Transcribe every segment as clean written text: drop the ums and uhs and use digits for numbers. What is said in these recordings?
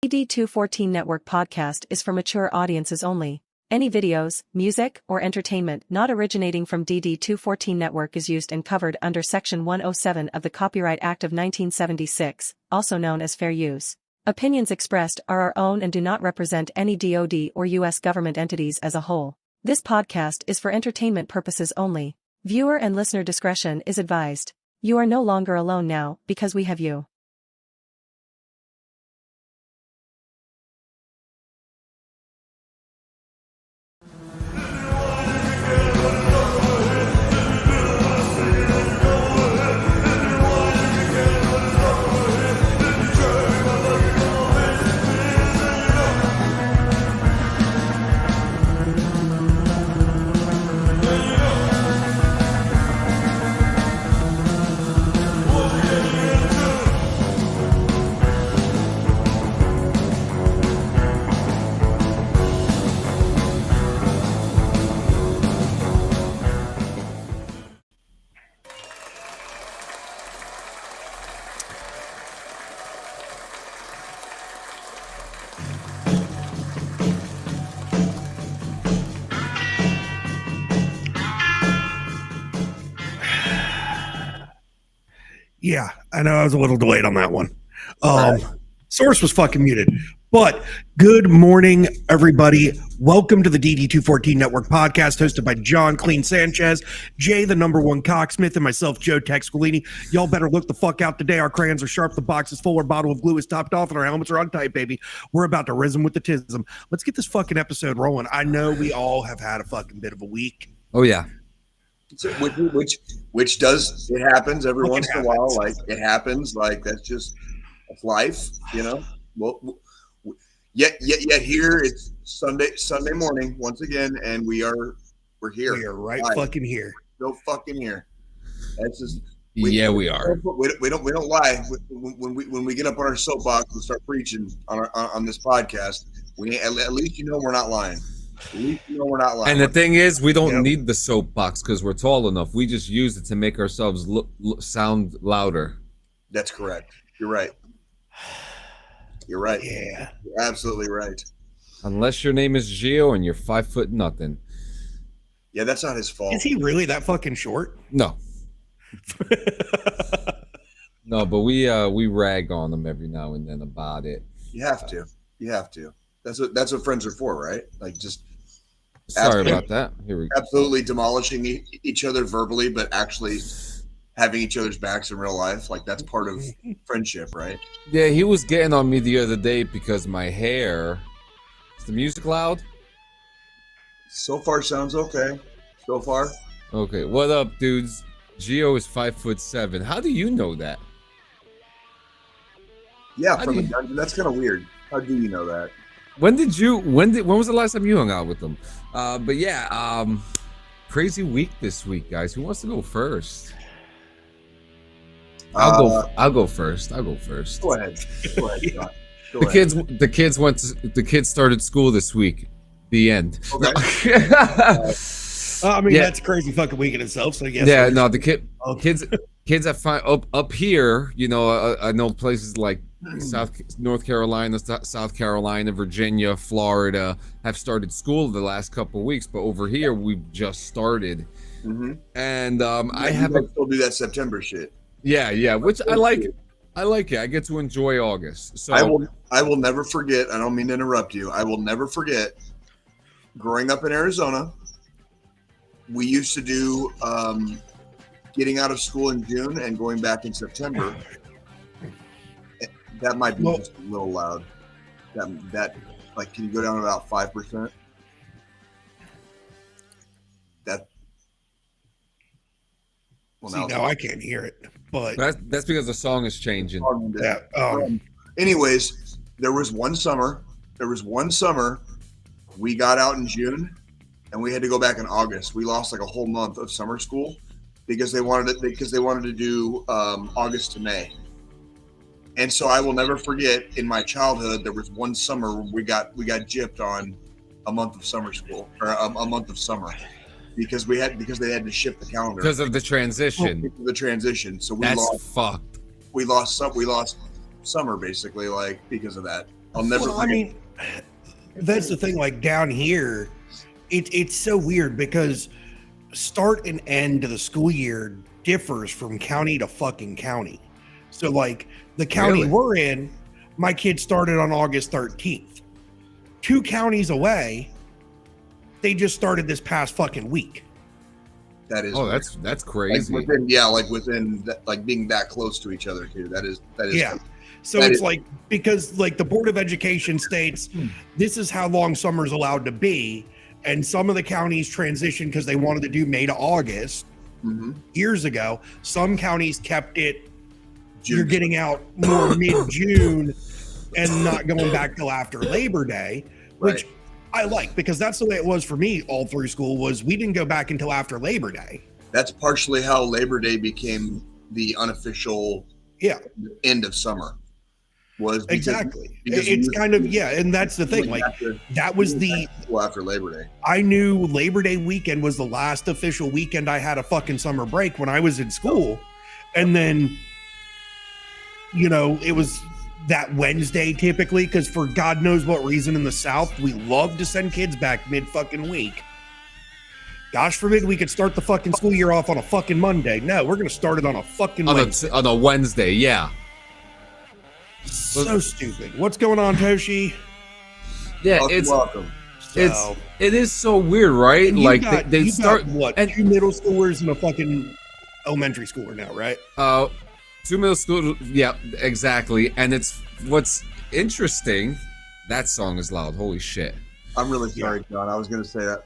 DD214 Network podcast is for mature audiences only. Any videos, music, or entertainment not originating from DD214 Network is used and covered under Section 107 of the Copyright Act of 1976, also known as fair use. Opinions expressed are our own and do not represent any DoD or U.S. government entities as a whole. This podcast is for entertainment purposes only. Viewer and listener discretion is advised. You are no longer alone now, because we have you. Yeah, I know I was a little delayed on that one. Source was fucking muted. But good morning, everybody. Welcome to the DD214 Network podcast hosted by John Clean Sanchez, Jay, the number one cocksmith, and myself, Joe Texquilini. Y'all better look the fuck out today. Our crayons are sharp, the box is full, our bottle of glue is topped off, and our helmets are on tight, baby. We're about to rhythm with the tism. Let's get this fucking episode rolling. I know we all have had a fucking bit of a week. Oh, yeah. So, which does, it happens every once in a while. Like it happens, like that's life, you know. Well, yet here it's Sunday morning once again, and we're here. We are right live. fucking here. Still fucking here. That's just we are. We don't lie when we get up on our soapbox and start preaching on this podcast. At least we're not lying. At least we're not lying. And the thing is, we don't need the soapbox because we're tall enough. We just use it to make ourselves sound louder. That's correct. You're right. You're right. Yeah. You're absolutely right. Unless your name is Gio and you're 5 foot nothing. Yeah, that's not his fault. Is he really that fucking short? No. No, but we rag on him every now and then about it. You have to. You have to. That's what friends are for, right? Like just. Sorry about that. Here we go. Absolutely demolishing each other verbally, but actually having each other's backs in real life. Like that's part of friendship, right? Yeah, he was getting on me the other day because my hair. Is the music loud? So far sounds okay. So far. Okay, what up, dudes? Gio is 5'7". How do you know that? Yeah, from the dungeon. That's kind of weird. How do you know that? When was the last time you hung out with them? But yeah, crazy week this week, guys. Who wants to go first? I'll go first. Go ahead. Scott. Go ahead. The kids started school this week. The end. Okay. That's a crazy fucking week in itself. So yes. Yeah, no, kids up here. You know, I know places like North Carolina, South Carolina, Virginia, Florida have started school the last couple of weeks, but over here we've just started. Mm-hmm. And I haven't still do that September shit. Yeah, which I like. I like it. I get to enjoy August. So I will never forget. I don't mean to interrupt you. I will never forget. Growing up in Arizona, we used to do getting out of school in June and going back in September. That might be just a little loud. That like, can you go down to about 5%? Now I can't hear it, but that's because the song is changing. Anyways, there was one summer we got out in June, and we had to go back in August. We lost like a whole month of summer school because they wanted to do August to May. And so I will never forget, in my childhood, there was one summer where we got gypped on a month of summer school, or a month of summer. because they had to shift the calendar because of the transition. So we lost summer basically, like, because of that. I'll never Well, I forget. mean, that's the thing. Like down here, it's so weird because start and end of the school year differs from county to fucking county. So, like the county Really? we're in, my kid started on August 13th. 2 counties away, they just started this past fucking week. That is. Oh, that's crazy. Like being that close to each other too. That is. Yeah. So That it's is- like, because like the Board of Education states this is how long summer's allowed to be, and some of the counties transitioned because they wanted to do May to August Mhm. years ago. Some counties kept it, you're June. getting out more mid-June and not going back till after Labor Day, which Right. I like, because that's the way it was for me all through school. Was we didn't go back until after Labor Day. That's partially how Labor Day became the unofficial Yeah, end of summer. Was because- exactly. because It's you- kind of, yeah, and that's the thing. Like that was the, well, after Labor Day. I knew Labor Day weekend was the last official weekend I had a fucking summer break when I was in school. And then, it was that Wednesday typically, because for God knows what reason in the South, we love to send kids back mid fucking week. Gosh forbid we could start the fucking school year off on a fucking Monday. No, we're going to start it on a fucking Wednesday. On a Wednesday, yeah. So stupid. What's going on, Toshi? Yeah, Welcome. it is so weird, right? And Like you they start got, what, and 2 middle schoolers and a fucking elementary schooler now, right? 2 middle school, yeah, exactly. And it's what's interesting. That song is loud. Holy shit. I'm really sorry, John. I was gonna say that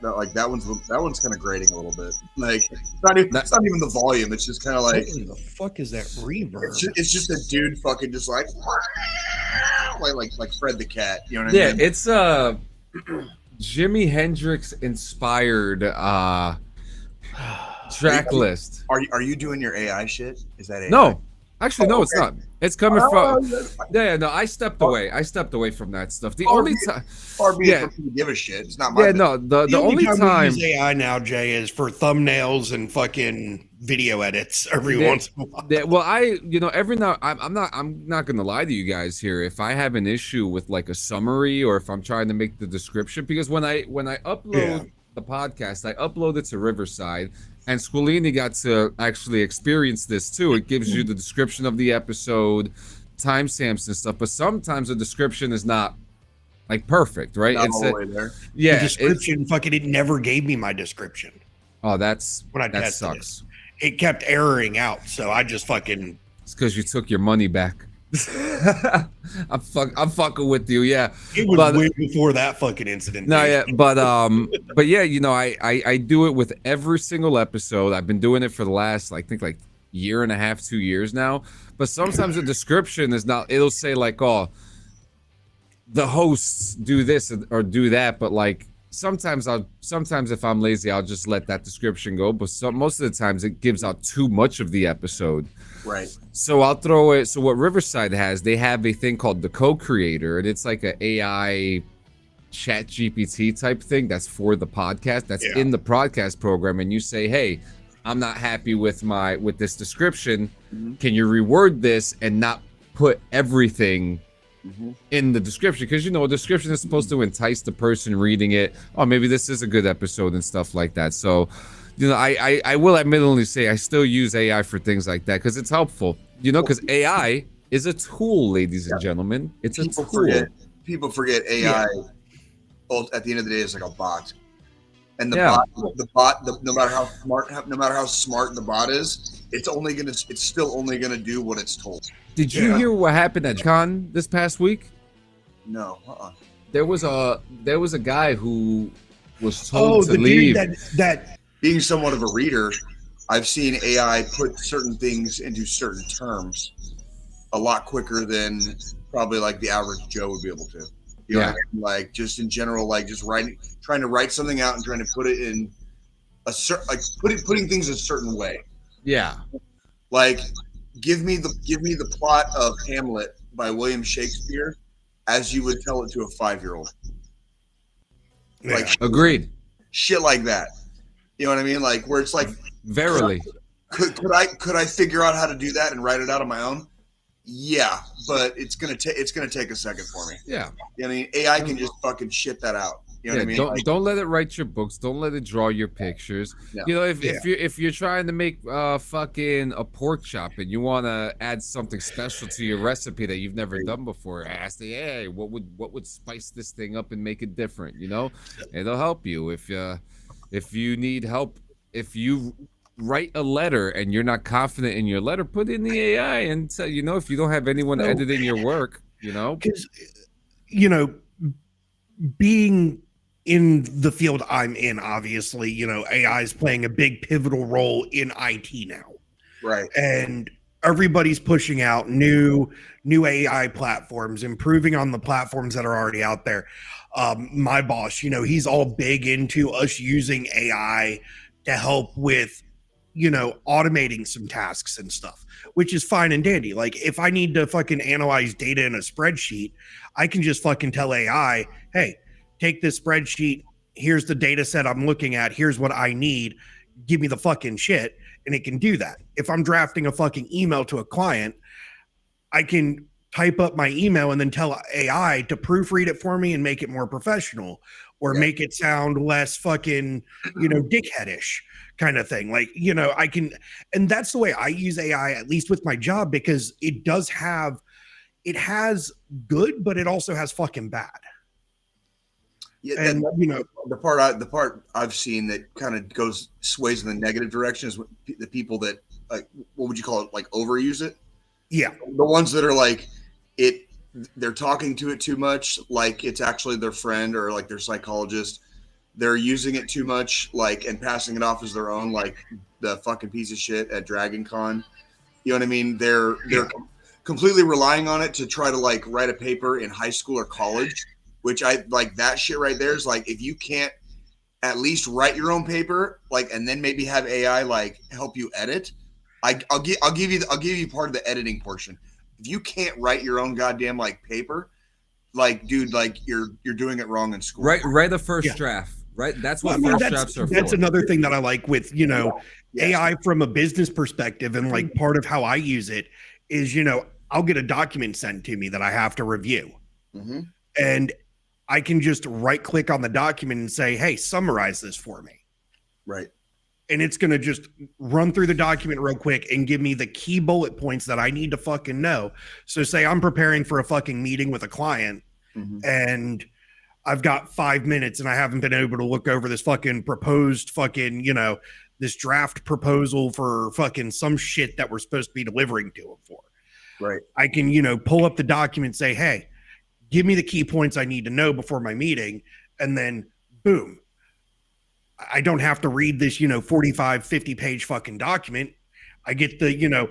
one's kind of grating a little bit. Like it's not even the volume. It's just kind of like, What the fuck is that reverb? it's just a dude fucking just like Fred the cat. You know what I Yeah, mean? it's Jimi Hendrix inspired track list. Are you doing your AI shit? Is that AI? No, actually, no, it's okay. not. It's coming from. that's Yeah, no, I stepped away. I stepped away from that stuff. The Oh, only yeah. time. far be Yeah. it for me to give a shit. It's not my. Yeah, no, the only we time. use AI now, Jay, is for thumbnails and fucking video edits every Yeah. once in a while. Yeah, well, every now I'm not gonna lie to you guys here. If I have an issue with like a summary or if I'm trying to make the description, because when I upload Yeah. the podcast, I upload it to Riverside, and Squilini got to actually experience this too. It gives you the description of the episode, timestamps and stuff, but sometimes the description is not like perfect, right? Not It's all the way there. yeah, The it's, description, fucking, it never gave me my description oh, that's when I that tested sucks. it. It kept erroring out, so I just fucking. It's because you took your money back. I'm fucking with you, yeah. It was But- way before that fucking incident. No, dude. yeah, but yeah, I do it with every single episode. I've been doing it for the last, I think, like year and a half, 2 years now. But sometimes the description is not. It'll say like, oh, the hosts do this or do that. But like sometimes if I'm lazy, I'll just let that description go. But most of the times it gives out too much of the episode. Right. So I'll throw it. So what Riverside has, they have a thing called the co-creator, and it's like an AI chat GPT type thing that's for the podcast, that's Yeah. in the podcast program. And you say, hey, I'm not happy with this description. Mhm. Can you reword this and not put everything Mhm. in the description? Because a description is supposed to entice the person reading it. Oh, maybe this is a good episode and stuff like that. So I will admittedly say I still use AI for things like that because it's helpful. Because AI is a tool, ladies and gentlemen. It's a People tool. forget AI. At the end of the day, is like a bot, and the Yeah. bot, no matter how smart the bot is, it's still only gonna do what it's told. Did you Yeah. hear what happened at Con this past week? No. There was a guy who was told Oh, to the leave. dude that Being somewhat of a reader, I've seen AI put certain things into certain terms a lot quicker than probably like the average Joe would be able to. You know what I mean? Like just in general, like just trying to write something out and trying to put it in putting things a certain way. Yeah. Like give me the plot of Hamlet by William Shakespeare as you would tell it to a 5-year-old. Like yeah. Agreed. shit like that. You know what I mean? Like where it's like Verily. could I figure out how to do that and write it out on my own? Yeah, but it's gonna take a second for me. Yeah. I mean, AI can just fucking shit that out. You know what I mean? Don't let it write your books. Don't let it draw your pictures. No. You know, if you're trying to make fucking a pork chop and you want to add something special to your recipe that you've never done before, ask the AI what would spice this thing up and make it different. You know, it'll help you. If you need help, if you write a letter and you're not confident in your letter, put in the AI and say, you know, if you don't have anyone editing your work, you know, because being in the field I'm in, obviously, AI is playing a big pivotal role in IT now. Right. And everybody's pushing out new AI platforms, improving on the platforms that are already out there. My boss, he's all big into us using AI to help with, automating some tasks and stuff, which is fine and dandy. Like if I need to fucking analyze data in a spreadsheet, I can just fucking tell AI, hey, take this spreadsheet. Here's the data set I'm looking at. Here's what I need. Give me the fucking shit. And it can do that. If I'm drafting a fucking email to a client, I can type up my email and then tell AI to proofread it for me and make it more professional or make it sound less fucking, dickheadish kind of thing. Like, I can, and that's the way I use AI, at least with my job, because it has good, but it also has fucking bad. Yeah, and the part I've seen that kind of sways in the negative direction is the people that, like, what would you call it, like overuse it? Yeah, the ones that are like they're talking to it too much, like it's actually their friend or like their psychologist. They're using it too much, like, and passing it off as their own, like the fucking piece of shit at Dragon Con. You know what I mean? They're completely relying on it to try to like write a paper in high school or college. Which I like, that shit right there is like, if you can't at least write your own paper, like, and then maybe have AI like help you edit. I'll give you part of the editing portion. If you can't write your own goddamn like paper, like, dude, like you're doing it wrong in school. Write a first draft. Right. That's what first drafts are for. That's another thing that I like with, AI from a business perspective. And like part of how I use it is, I'll get a document sent to me that I have to review. Mm-hmm. And I can just right click on the document and say, hey, summarize this for me. Right. And it's going to just run through the document real quick and give me the key bullet points that I need to fucking know. So say I'm preparing for a fucking meeting with a client and I've got 5 minutes and I haven't been able to look over this fucking proposed fucking, this draft proposal for fucking some shit that we're supposed to be delivering to them for. Right. I can, pull up the document and say, hey, give me the key points I need to know before my meeting. And then boom, I don't have to read this, 45, 50 page fucking document. I get the,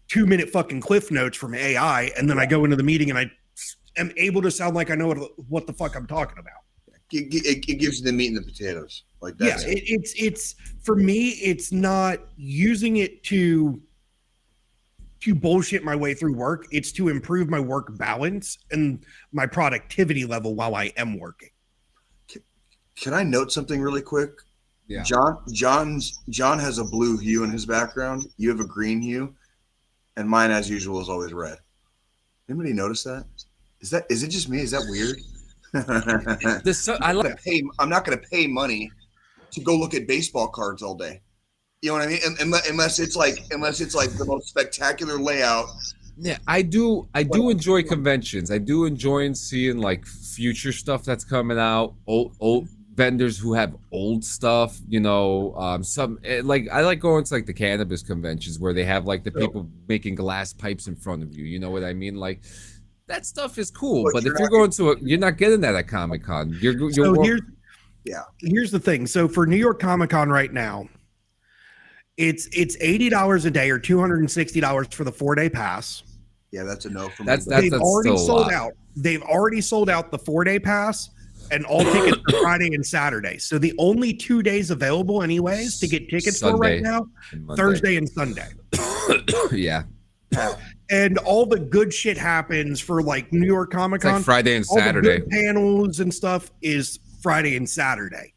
2-minute fucking cliff notes from AI. And then I go into the meeting and I am able to sound like I know what the fuck I'm talking about. It gives you the meat and the potatoes. Like that. Yeah. It's for me, it's not using it to bullshit my way through work. It's to improve my work balance and my productivity level while I am working. Can I note something really quick? Yeah. John has a blue hue in his background. You have a green hue, and mine, as usual, is always red. Anybody notice that? Is it just me? Is that weird? I'm not going to pay money to go look at baseball cards all day. You know what I mean? Unless it's like the most spectacular layout. Yeah, I do enjoy conventions. I do enjoy seeing like future stuff that's coming out. Old vendors who have old stuff. Some like I like going to like the cannabis conventions where they have like the people making glass pipes in front of you. You know what I mean? Like that stuff is cool. But if you're going to you're not getting that at Comic-Con. Here's the thing. So for New York Comic-Con right now, it's $80 a day or $260 for the 4-day pass. Yeah, that's a no for me. That's already still sold out. They've already sold out the 4-day pass and all tickets for Friday and Saturday. So the only 2 days available anyways to get tickets for right now, Thursday and Sunday. Yeah. And all the good shit happens for like New York Comic-Con. Like Friday and Saturday. All the good panels and stuff is Friday and Saturday.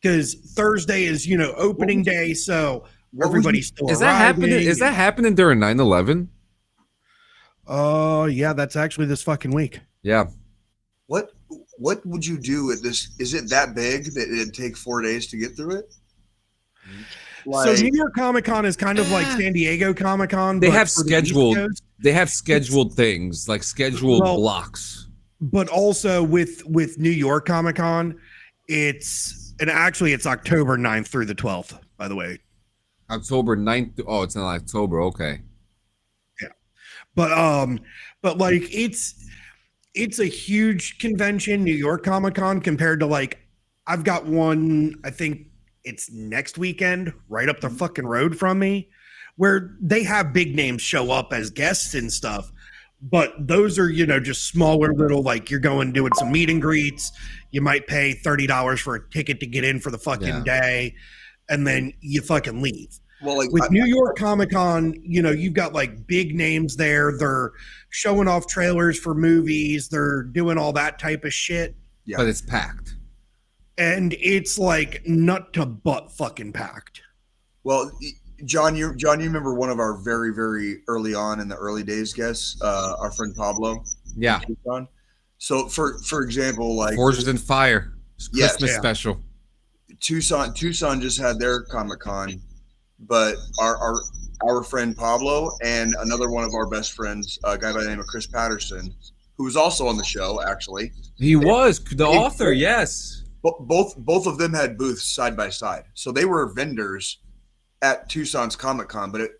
Because Thursday is, opening day, so everybody's still arriving. Is that happening during 9/11? Yeah, that's actually this fucking week. Yeah. What would you do at this? Is it that big that it'd take 4 days to get through it? So New York Comic Con is kind of like San Diego Comic Con. They have scheduled. They have scheduled things like scheduled blocks. But also with New York Comic Con, it's October 9th through the 12th. By the way, October 9th. Oh, it's not October. Okay. Yeah, but like it's a huge convention, New York Comic Con, compared to like I've got one. I think it's next weekend, right up the fucking road from me, where they have big names show up as guests and stuff. But those are, just smaller little, like you're going doing some meet and greets. You might pay $30 for a ticket to get in for the fucking day, and then you fucking leave. Well, like with New York Comic Con, you've got like big names there. They're showing off trailers for movies. They're doing all that type of shit. Yeah. But it's packed. And it's like nut to butt fucking packed. Well, John, you remember one of our very, very early on in the early days guests, our friend Pablo? Yeah. So for example, like Forged in Fire, Christmas special. Tucson just had their Comic-Con, but our friend Pablo and another one of our best friends, a guy by the name of Chris Patterson, who was also on the show, actually. He was the author, yes. Both of them had booths side by side, so they were vendors at Tucson's Comic-Con. But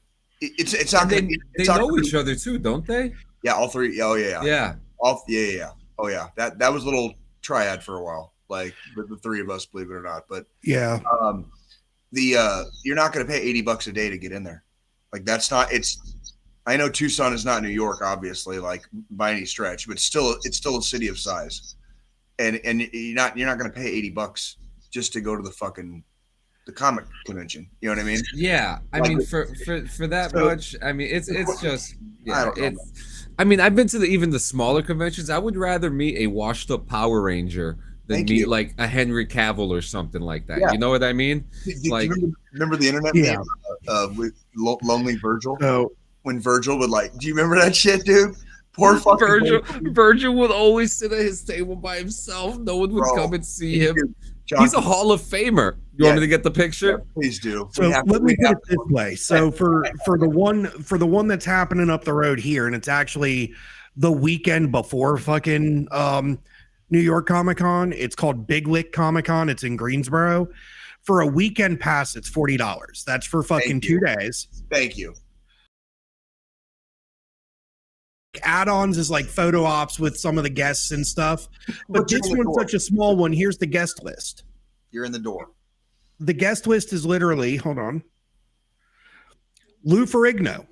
it's not. They know each other too, don't they? Yeah, all three. Oh yeah. Yeah. Oh yeah. That was a little triad for a while, like the three of us, believe it or not. But yeah, you're not going to pay $80 a day to get in there. Like that's not. I know Tucson is not New York, obviously, like by any stretch, but still, it's still a city of size. And you're not going to pay $80 just to go to the comic convention. You know what I mean? Yeah, I mean for that much. I mean it's just I've been to even the smaller conventions. I would rather meet a washed up Power Ranger than meet like a Henry Cavill or something like that. Yeah. You know what I mean? Do you remember the internet meme with Lonely Virgil? No. When Virgil would do you remember that shit, dude? Poor fucking Virgil would always sit at his table by himself. No one would come and see him. John, he's a Hall of Famer. You want me to get the picture? Yeah, please do. So let me put it this way. So for the one that's happening up the road here, and it's actually the weekend before fucking New York Comic Con. It's called Big Lick Comic Con. It's in Greensboro. For a weekend pass, it's $40. That's for fucking 2 days. Thank you. Add-ons is like photo ops with some of the guests and stuff, but this one's such a small one. Here's the guest list. You're in the door. The guest list is literally, hold on, Lou Ferrigno,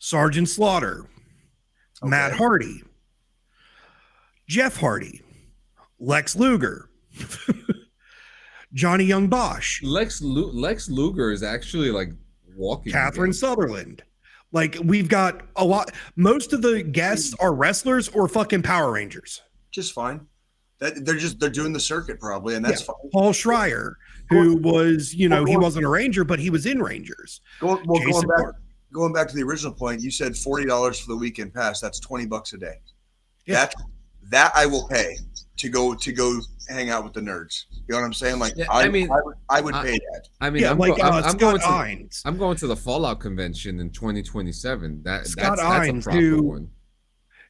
Sergeant Slaughter, Matt Hardy, Jeff Hardy, Lex Luger, Johnny Young Bosch, Lex Luger is actually like walking. Catherine Sutherland. Like we've got a lot. Most of the guests are wrestlers or fucking Power Rangers. Just fine. They're doing the circuit probably, and that's fine. Paul Schreier, who was, he wasn't a Ranger, but he was in Rangers. Going back to the original point, you said $40 for the weekend pass. That's $20 a day. Yeah. That I will pay to go hang out with the nerds. You know what I'm saying? Like, yeah, I would pay that. I mean, I'm going to the Fallout convention in 2027. That's a proper one.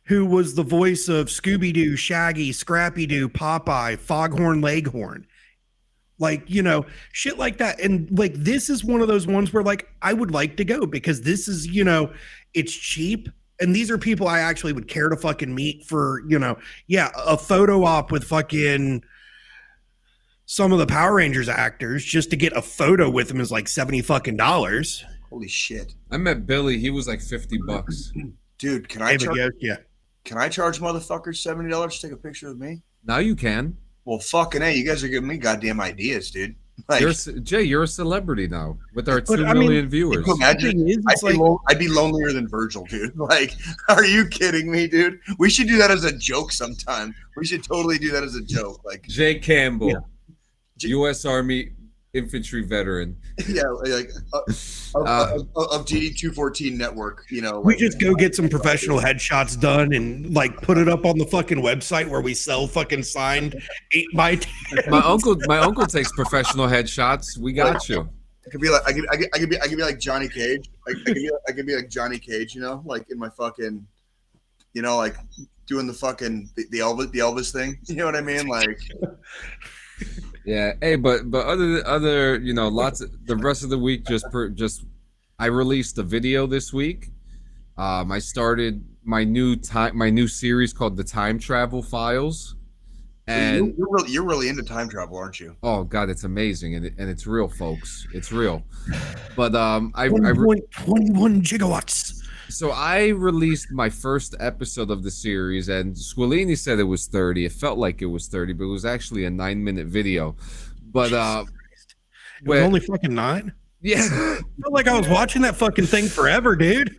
Who was the voice of Scooby-Doo, Shaggy, Scrappy-Doo, Popeye, Foghorn Leghorn. Like, shit like that. And like, this is one of those ones where like, I would like to go because this is, it's cheap. And these are people I actually would care to fucking meet for, a photo op with fucking some of the Power Rangers actors just to get a photo with them is like $70 fucking. Holy shit. I met Billy. He was like $50. Dude, can I charge motherfuckers $70 to take a picture with me? Now you can. Well, fucking hey, you guys are giving me goddamn ideas, dude. Like, you're a celebrity now with our 2 million viewers. Imagine, I'd be lonelier than Virgil, dude. Like, are you kidding me, dude? We should do that as a joke sometime. We should totally do that as a joke. Like Jay Campbell, U.S. Army infantry veteran. Yeah, like of DD214 Network. You know, We like, just go get some professional headshots done and like put it up on the fucking website where we sell fucking signed 8x10. My uncle takes professional headshots. We got you. I could be like I could be like Johnny Cage. I could be like Johnny Cage. You know, like in my fucking, you know, like doing the fucking the Elvis thing. You know what I mean? Like. Yeah. Hey, but other you know, lots of the rest of the week just I released a video this week. I started my new series called The Time Travel Files. And you're really into time travel, aren't you? Oh God, it's amazing, and it's real, folks. It's real. But 1.21 gigawatts. So I released my first episode of the series, and Squilini said it was 30. It felt like it was 30, but it was actually a 9-minute video. But it was only fucking 9. Yeah, I felt like I was watching that fucking thing forever, dude.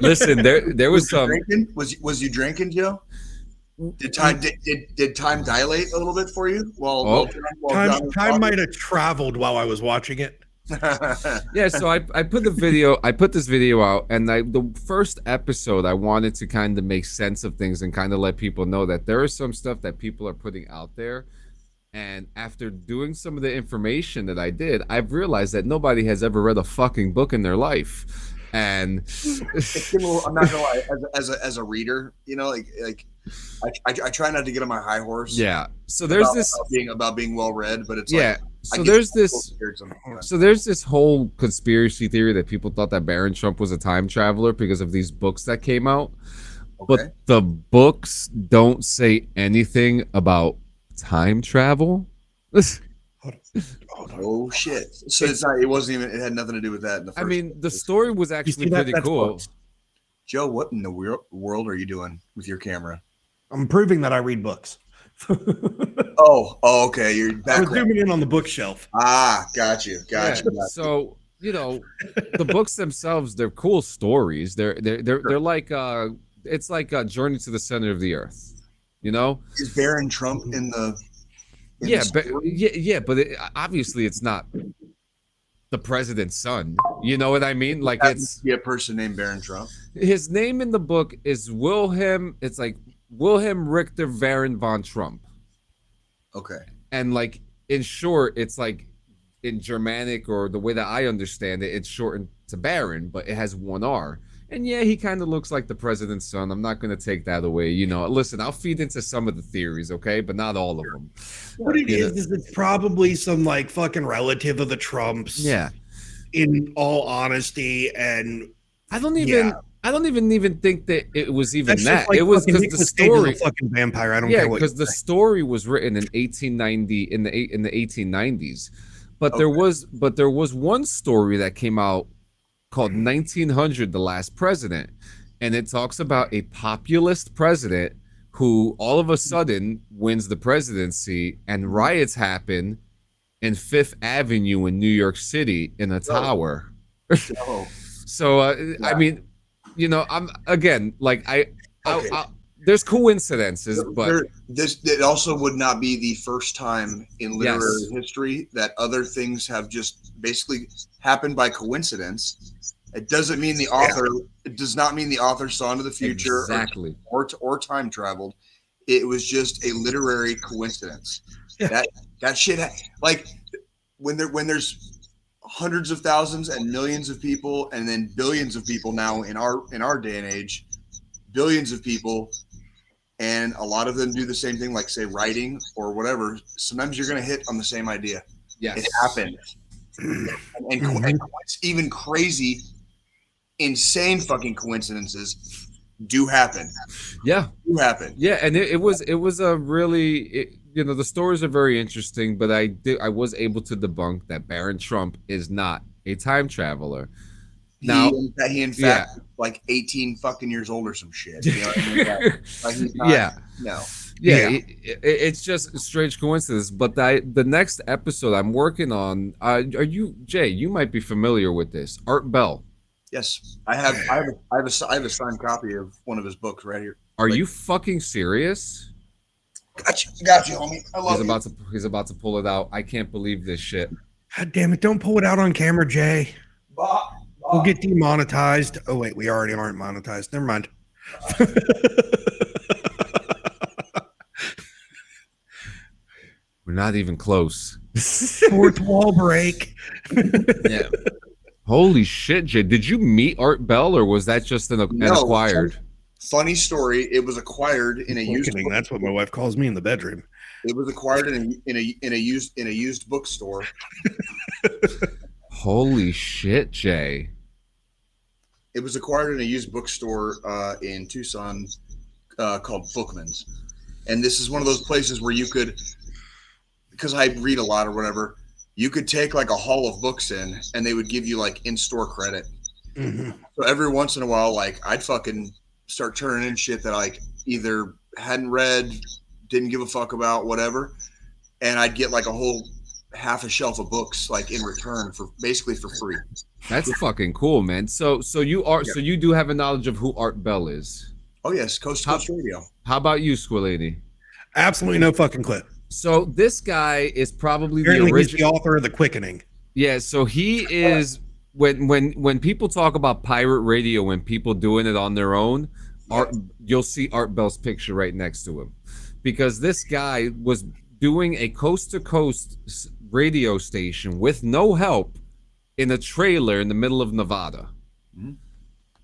Listen, there was some. Was you drinking, Joe? Did time dilate a little bit for you? Time might have traveled while I was watching it. Yeah, so I put this video out, and the first episode I wanted to kind of make sense of things and kind of let people know that there is some stuff that people are putting out there, and after doing some of the information that I did, I've realized that nobody has ever read a fucking book in their life. And I'm not gonna lie, as a reader, you know, like I try not to get on my high horse. Yeah. So there's about being well read, but it's yeah. Like, so there's this whole conspiracy theory that people thought that Barron Trump was a time traveler because of these books that came out. Okay. But the books don't say anything about time travel. Oh shit! So it's not. It wasn't even. It had nothing to do with that. In the first I mean, the story was actually pretty cool. Books. Joe, what in the world are you doing with your camera? I'm proving that I read books. Oh, okay. You're back. I was zooming in on the bookshelf. Ah, got you. Yeah. So you know, the books themselves, they're cool stories. They're like it's like a Journey to the Center of the Earth. You know, is Barron Trump in the? But obviously it's not the president's son. You know what I mean? Like it's a person named Barron Trump. His name in the book is Wilhelm. It's like Wilhelm Richter Baron von Trump. Okay. And like in short, it's like in Germanic, or the way that I understand it, it's shortened to Baron, but it has one R. And yeah, he kind of looks like the president's son. I'm not going to take that away. You know, listen, I'll feed into some of the theories, okay? But not all of them. What it is it's probably some like fucking relative of the Trumps. Yeah. In all honesty. And I don't even think that it was even that's that. Like it was because the story a fucking vampire. I don't care what. Because the story was written in 1890 in the 1890s. But there was one story that came out called 1900, The Last President, and it talks about a populist president who all of a sudden wins the presidency, and riots happen in Fifth Avenue in New York City in a tower. So I mean, you know, I'm again like there's coincidences, but it also would not be the first time in literary history that other things have just basically happened by coincidence. It doesn't mean the author. It does not mean the author saw into the future, exactly, or time traveled. It was just a literary coincidence. Yeah. That shit, like when there's hundreds of thousands and millions of people, and then billions of people now in our day and age, billions of people, and a lot of them do the same thing, like say writing or whatever. Sometimes you're going to hit on the same idea. Yes, it happened, and even crazy, insane fucking coincidences do happen. Yeah, do happen. Yeah, and it was a really you know, the stories are very interesting, but I was able to debunk that Barron Trump is not a time traveler. Now he in fact like 18 fucking years old or some shit. You know what I mean? Like he's not, it's just a strange coincidence. But the next episode I'm working on, are you, Jay? You might be familiar with this, Art Bell. Yes, I have a signed copy of one of his books right here. Are you fucking serious? Got you, homie. I love He's about to pull it out. I can't believe this shit. God damn it! Don't pull it out on camera, Jay. Bah, We'll get demonetized. Oh wait, we already aren't monetized. Never mind. We're not even close. Fourth wall break. Yeah. Holy shit, Jay. Did you meet Art Bell or was that just an acquired? Funny story. It was acquired in a used. That's what my wife calls me in the bedroom. It was acquired in a used bookstore. Holy shit, Jay. It was acquired in a used bookstore in Tucson called Bookman's. And this is one of those places where you could, because I read a lot or whatever, you could take like a haul of books in and they would give you like in-store credit. Mm-hmm. So every once in a while, like I'd fucking start turning in shit that I like either hadn't read, didn't give a fuck about, whatever. And I'd get like a whole half a shelf of books like in return for basically for free. That's fucking cool, man. So you do have a knowledge of who Art Bell is. Oh yes, Coast to Coast Radio. How about you, Squilady? Absolutely no fucking clip. So this guy is probably Apparently the original. He's the author of The Quickening. Yeah, so he is when people talk about pirate radio, when people doing it on their own, you'll see Art Bell's picture right next to him, because this guy was doing a coast to coast radio station with no help in a trailer in the middle of Nevada. Mm-hmm.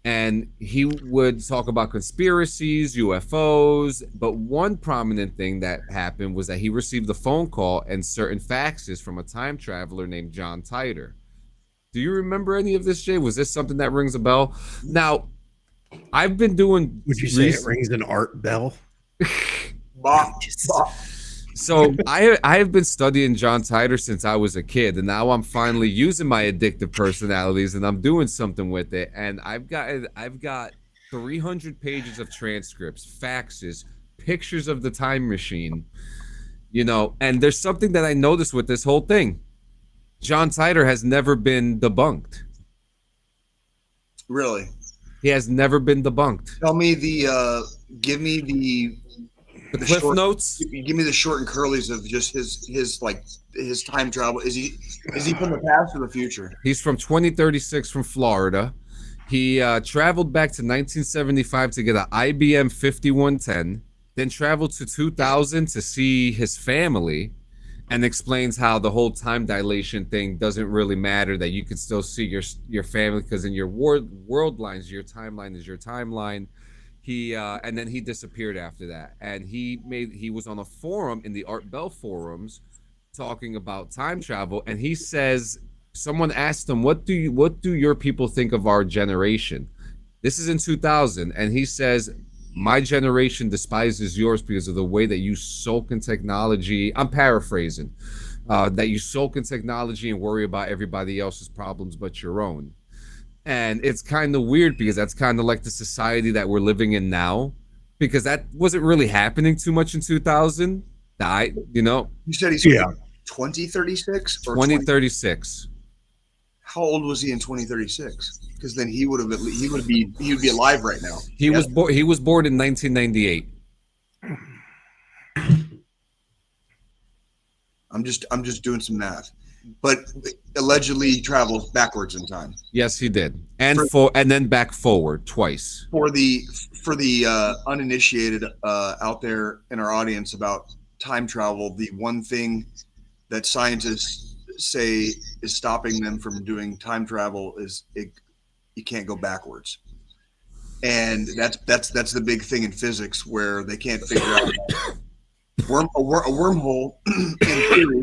And he would talk about conspiracies, UFOs, but one prominent thing that happened was that he received a phone call and certain faxes from a time traveler named John Titor. Do you remember any of this, Jay? Was this something that rings a bell? Now, I've been doing... Would you say it rings an Art Bell? So I have been studying John Titor since I was a kid, and now I'm finally using my addictive personalities and I'm doing something with it. And I've got 300 pages of transcripts, faxes, pictures of the time machine, you know. And there's something that I noticed with this whole thing. John Titor has never been debunked. Really? He has never been debunked. Tell me give me the cliff notes. Give me the short and curlies of just his time travel. Is he from the past or the future? He's from 2036 from Florida. He traveled back to 1975 to get an IBM 5110, then traveled to 2000 to see his family, and explains how the whole time dilation thing doesn't really matter, that you can still see your family, because in your world lines, your timeline is your timeline. He and then he disappeared after that, and he was on a forum in the Art Bell forums talking about time travel, and he says, someone asked him, what do your people think of our generation? This is in 2000, and he says, my generation despises yours because of the way that you sulk in technology. I'm paraphrasing, that you sulk in technology and worry about everybody else's problems but your own. And it's kind of weird because that's kind of like the society that we're living in now, because that wasn't really happening too much in 2000. You said he's 2036 or 2036. How old was he in 2036? Because then he would be alive right now. He was born in 1998. I'm just doing some math, but allegedly travels backwards in time. Yes, he did, and then back forward twice. For the uninitiated out there in our audience about time travel, the one thing that scientists say is stopping them from doing time travel is you can't go backwards, and that's the big thing in physics, where they can't figure out a wormhole. In theory,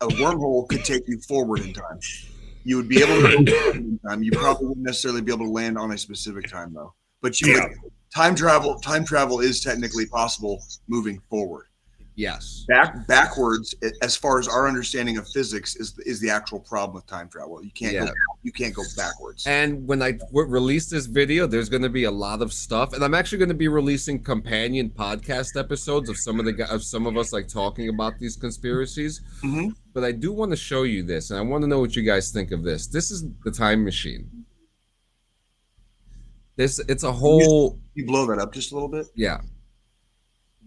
a wormhole could take you forward in time. You would be able to go forward in time. You probably wouldn't necessarily be able to land on a specific time though. But time travel is technically possible moving forward. Yes. Backwards, as far as our understanding of physics, is the actual problem with time travel. You can't go backwards. And when I release this video, there's going to be a lot of stuff, and I'm actually going to be releasing companion podcast episodes of some of us like talking about these conspiracies. Mm-hmm. But I do want to show you this, and I want to know what you guys think of this. This is the time machine. It's a whole. You blow that up just a little bit. Yeah.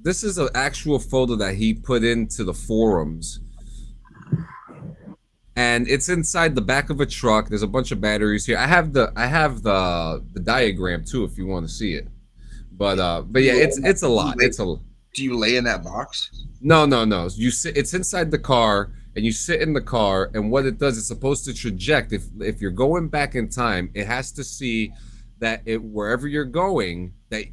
This is an actual photo that he put into the forums. and it's inside the back of a truck. There's a bunch of batteries here. I have the diagram too if you want to see it. But yeah, it's a lot. Do you lay in that box? No. You sit. It's inside the car, and you sit in the car. And what it does, it's supposed to traject. If you're going back in time, it has to see that wherever you're going, that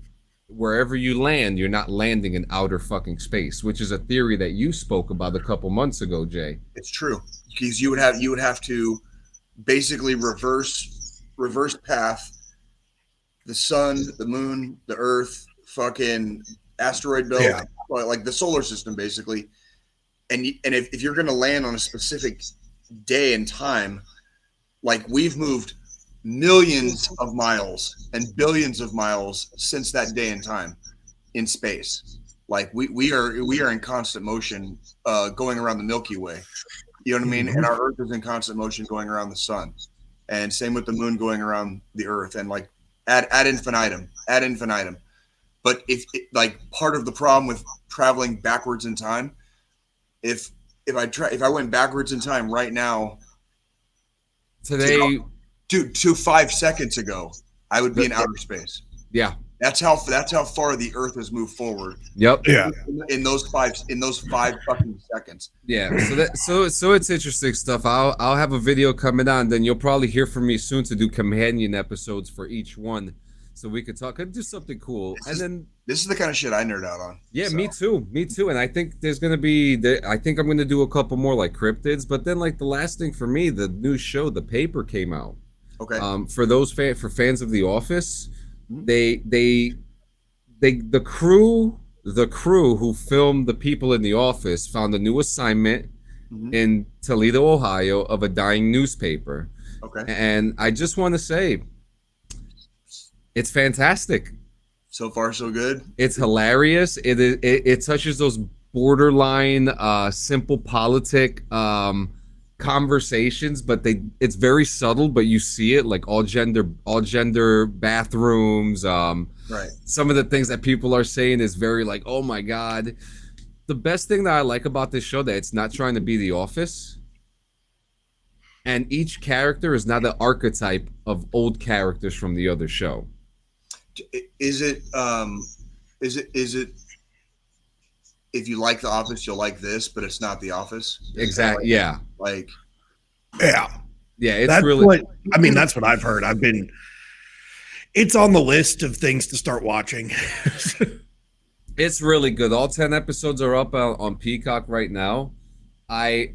wherever you land, you're not landing in outer fucking space, which is a theory that you spoke about a couple months ago, Jay. It's true, because you would have to basically reverse path the sun, the moon, the earth, fucking asteroid belt, like the solar system, basically. And if you're going to land on a specific day and time, like we've moved millions of miles and billions of miles since that day and time in space. Like we are in constant motion, going around the Milky Way. You know what I mean? And our Earth is in constant motion going around the sun, and same with the moon going around the Earth, and like ad infinitum. But like part of the problem with traveling backwards in time, if I went backwards in time right now, today, to 5 seconds ago, I would be in outer space. Yeah. That's how far the Earth has moved forward. Yep. Yeah. In those five fucking seconds. Yeah. So it's interesting stuff. I'll have a video coming on. Then you'll probably hear from me soon to do companion episodes for each one, so we could talk and do something cool. This is the kind of shit I nerd out on. Yeah, so. Me too. And I think there's gonna be. I think I'm gonna do a couple more like cryptids. But then like the last thing for me, the new show, The Paper, came out. Okay. For those for fans of The Office. The crew who filmed the people in the office found a new assignment in Toledo, Ohio, of a dying newspaper. Okay. And I just want to say, it's fantastic. So far, so good. It's hilarious. It touches those borderline simple politic conversations, but it's very subtle, but you see it, like all gender bathrooms, right. Some of the things that people are saying is very like, oh my god. The best thing that I like about this show, that it's not trying to be The Office, and each character is not an archetype of old characters from the other show. Is it if you like The Office, you'll like this, but it's not The Office? Exactly. Yeah. Like. Yeah. Yeah. It's that's really. That's what I've heard. It's on the list of things to start watching. It's really good. All 10 episodes are up on Peacock right now. I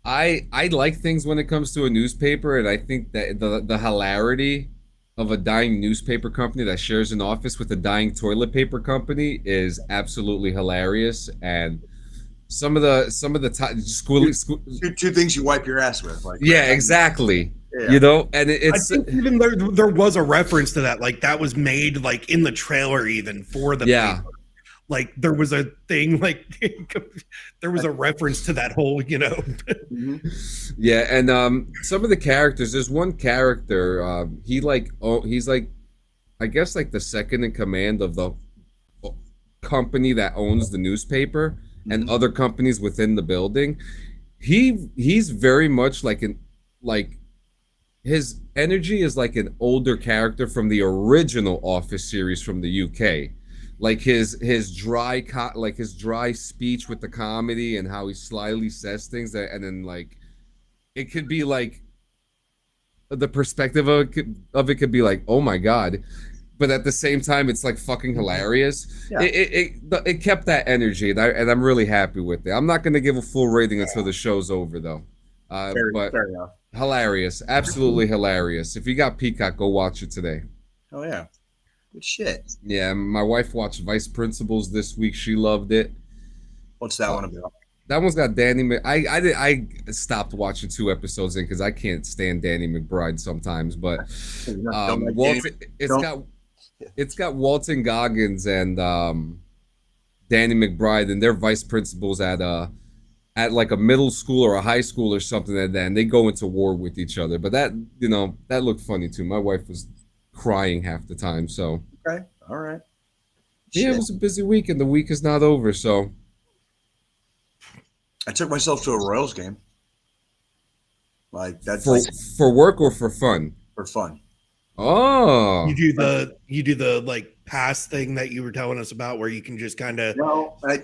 like things when it comes to a newspaper, and I think that the hilarity of a dying newspaper company that shares an office with a dying toilet paper company is absolutely hilarious. And some of the two things you wipe your ass with, like, yeah, exactly. Yeah. You know, and it's I think even there was a reference to that, like that was made like in the trailer even for the paper. Like there was a thing, like there was a reference to that whole, you know. Yeah, and some of the characters. There's one character. He's like, I guess like the second in command of the company that owns the newspaper and other companies within the building. He's very much like his energy is like an older character from the original Office series from the UK. Like his dry speech with the comedy and how he slyly says things and then like it could be like the perspective of it could be like, oh my god, but at the same time it's like fucking hilarious. Yeah. It kept that energy, and I'm really happy with it. I'm not going to give a full rating until the show's over though. Fair enough. Hilarious, absolutely hilarious. If you got Peacock, go watch it today. Oh yeah. Good shit. Yeah, my wife watched Vice Principals this week. She loved it. What's that one about? That one's got Danny. I stopped watching 2 episodes in because I can't stand Danny McBride sometimes. But it's got Walton Goggins and Danny McBride, and they're vice principals at like a middle school or a high school or something like that, and they go into war with each other. But that looked funny too. My wife was crying half the time. So okay, all right. Yeah, Shit. It was a busy week, and the week is not over. So I took myself to a Royals game. Like that's for work or for fun? for fun. Oh, You do the like pass thing that you were telling us about, where you can just kind of. No, Or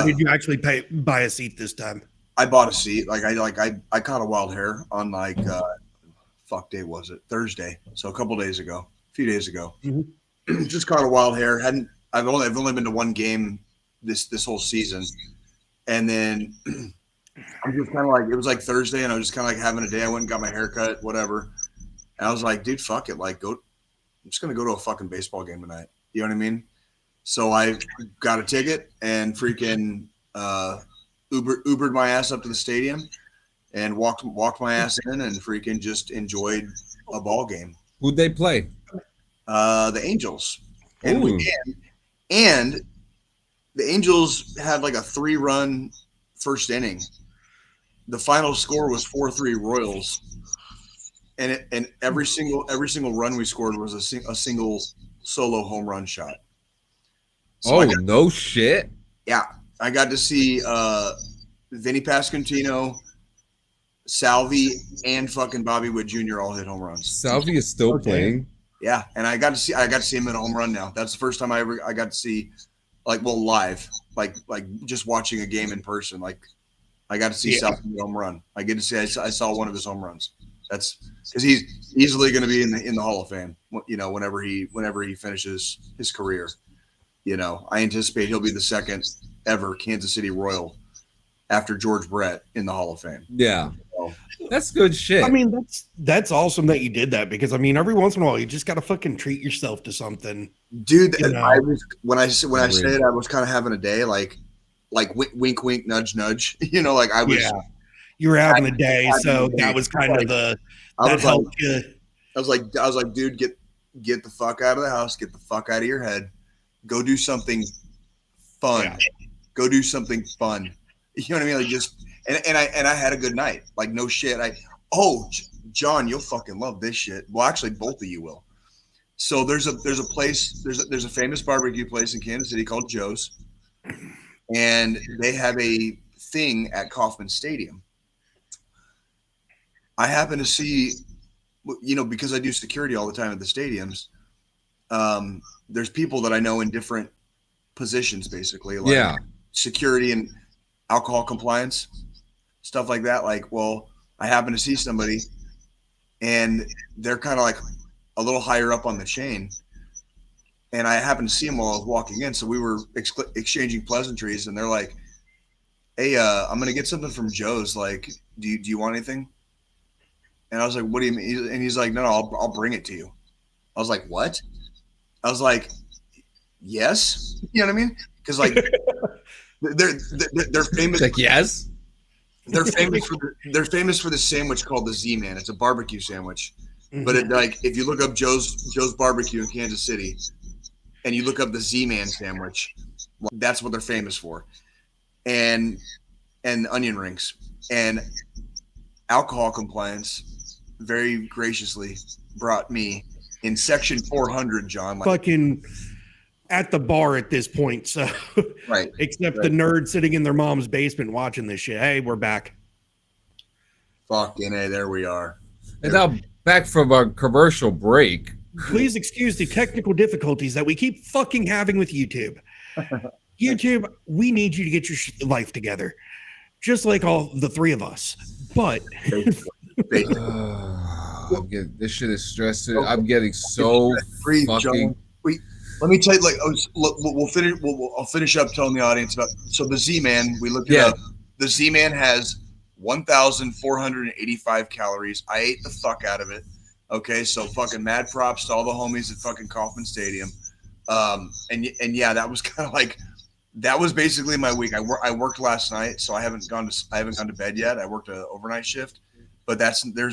did you actually buy a seat this time? I bought a seat. I caught a wild hair on fuck day was it? Thursday. So a few days ago. Mhm. Just caught a wild hair. I've only been to one game this whole season. And then I'm just kind of like, it was like Thursday and I was just kind of like having a day. I went and got my hair cut, whatever. And I was like, dude, fuck it. Like I'm just going to go to a fucking baseball game tonight. You know what I mean? So I got a ticket and freaking Ubered my ass up to the stadium and walked my ass in and freaking just enjoyed a ball game. who'd they play? The Angels. And the Angels had like a 3-run first inning. The final score was 4-3 Royals. And every single run we scored was a single solo home run shot. So No shit. Yeah, I got to see Vinny Pasquantino, Salvi, and fucking Bobby Witt Jr. all hit home runs. Salvi is still playing. Yeah, and I got to see him at a home run now. That's the first time I got to see live, like just watching a game in person. Like I got to see Salvi hit a home run. I get to see I saw one of his home runs. That's because he's easily going to be in the Hall of Fame. You know, whenever he finishes his career. You know, I anticipate he'll be the second ever Kansas City Royal after George Brett in the Hall of Fame. Yeah. That's good shit. I mean, that's awesome that you did that, because I mean, every once in a while you just got to fucking treat yourself to something. Dude, you know? when I say it, I was kind of having a day like wink, wink, nudge, nudge. You know, like I was. Yeah. You were having a day, so that was kind of that helped you. I was like, dude, get the fuck out of the house, get the fuck out of your head. Go do something fun. Yeah. Go do something fun. You know what I mean? Like just and I had a good night. Like no shit. John, you'll fucking love this shit. Well, actually, both of you will. So there's a place. There's a famous barbecue place in Kansas City called Joe's, and they have a thing at Kauffman Stadium. I happen to see, you know, because I do security all the time at the stadiums. There's people that I know in different positions, basically, like security and alcohol compliance, stuff like that. Like, well, I happen to see somebody and they're kind of like a little higher up on the chain. And I happened to see them while I was walking in. So we were exchanging pleasantries and they're like, hey, I'm going to get something from Joe's. Like, do you want anything? And I was like, what do you mean? And he's like, no, I'll bring it to you. I was like, what? I was like, yes. You know what I mean? Because like they're famous. Like, yes. They're famous for the sandwich called the Z-Man. It's a barbecue sandwich. Mm-hmm. But if you look up Joe's Barbecue in Kansas City and you look up the Z-Man sandwich, that's what they're famous for. And onion rings and alcohol compliance very graciously brought me in section 400, John. Like, fucking at the bar at this point. So right. Except the nerds sitting in their mom's basement watching this shit. Hey, we're back. Fucking A, there we are. And now back from a commercial break. Please excuse the technical difficulties that we keep fucking having with YouTube. YouTube, we need you to get your life together. Just like all the three of us. But this shit is stressing. I'm getting so fucking. Let me tell you, like, we'll finish. I'll finish up telling the audience about. So the Z-Man, we looked it up. The Z-Man has 1,485 calories. I ate the fuck out of it. Okay, so fucking mad props to all the homies at fucking Kauffman Stadium. And yeah, that was kind of like. That was basically my week. I worked last night, so I haven't gone to bed yet. I worked an overnight shift, but there's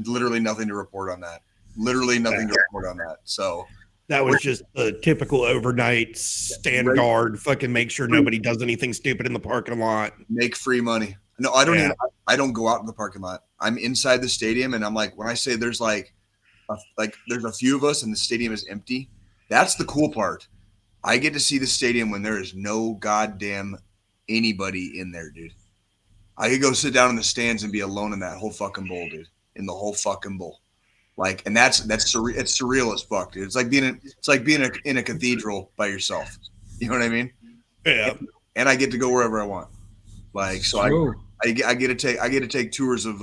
literally nothing to report on that. Literally nothing to report on that. So that was just a typical overnight stand guard. Fucking make sure nobody does anything stupid in the parking lot. Make free money. No, I don't. I don't go out in the parking lot. I'm inside the stadium, and I'm like, when I say there's there's a few of us, and the stadium is empty. That's the cool part. I get to see the stadium when there is no goddamn anybody in there, dude. I could go sit down in the stands and be alone in that whole fucking bowl, dude. In the whole fucking bowl. Like, and it's surreal as fuck, dude. It's like being in a cathedral by yourself. You know what I mean? Yeah. And I get to go wherever I want. Like, so I get to take tours of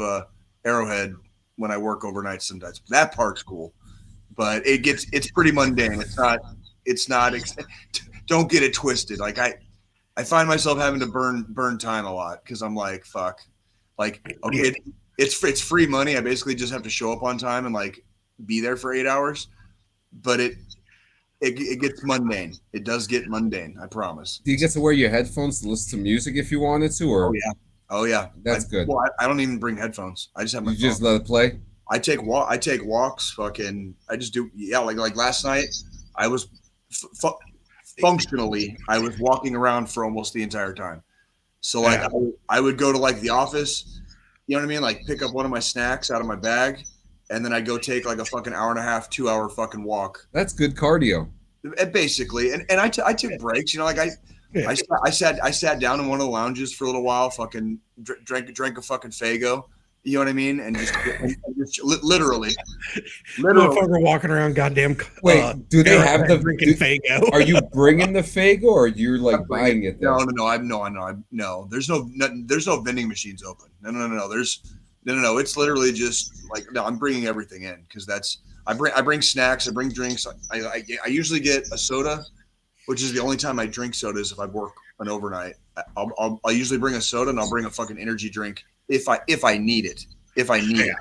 Arrowhead when I work overnight sometimes. That part's cool, but it's pretty mundane. It's not. Don't get it twisted. Like I find myself having to burn time a lot because I'm like, fuck. Like, okay, it's free money. I basically just have to show up on time and like be there for 8 hours, but it gets mundane. It does get mundane. I promise. Do you get to wear your headphones to listen to music if you wanted to, or? Oh yeah. That's good. Well, I don't even bring headphones. I just have my phone. Just let it play. I take walks. Fucking. I just do. Yeah. Like last night, I was functionally I was walking around for almost the entire time. So like I would go to like the office. You know what I mean? Like pick up one of my snacks out of my bag, and then I go take like a fucking hour and a half, 2 hour fucking walk. That's good cardio. Basically, and I took breaks. You know, like I sat down in one of the lounges for a little while. Fucking drank a fucking Faygo. You know what I mean? And just literally. Motherfucker walking around, goddamn. Wait, do they have the drinking Faygo? Are you bringing the Faygo, or are you like buying it? No. No. There's no vending machines open. No. No. It's literally just like no. I'm bringing everything in because I bring snacks. I bring drinks. I usually get a soda, which is the only time I drink sodas if I work an overnight. I'll usually bring a soda and I'll bring a fucking energy drink if I need it. If I need it.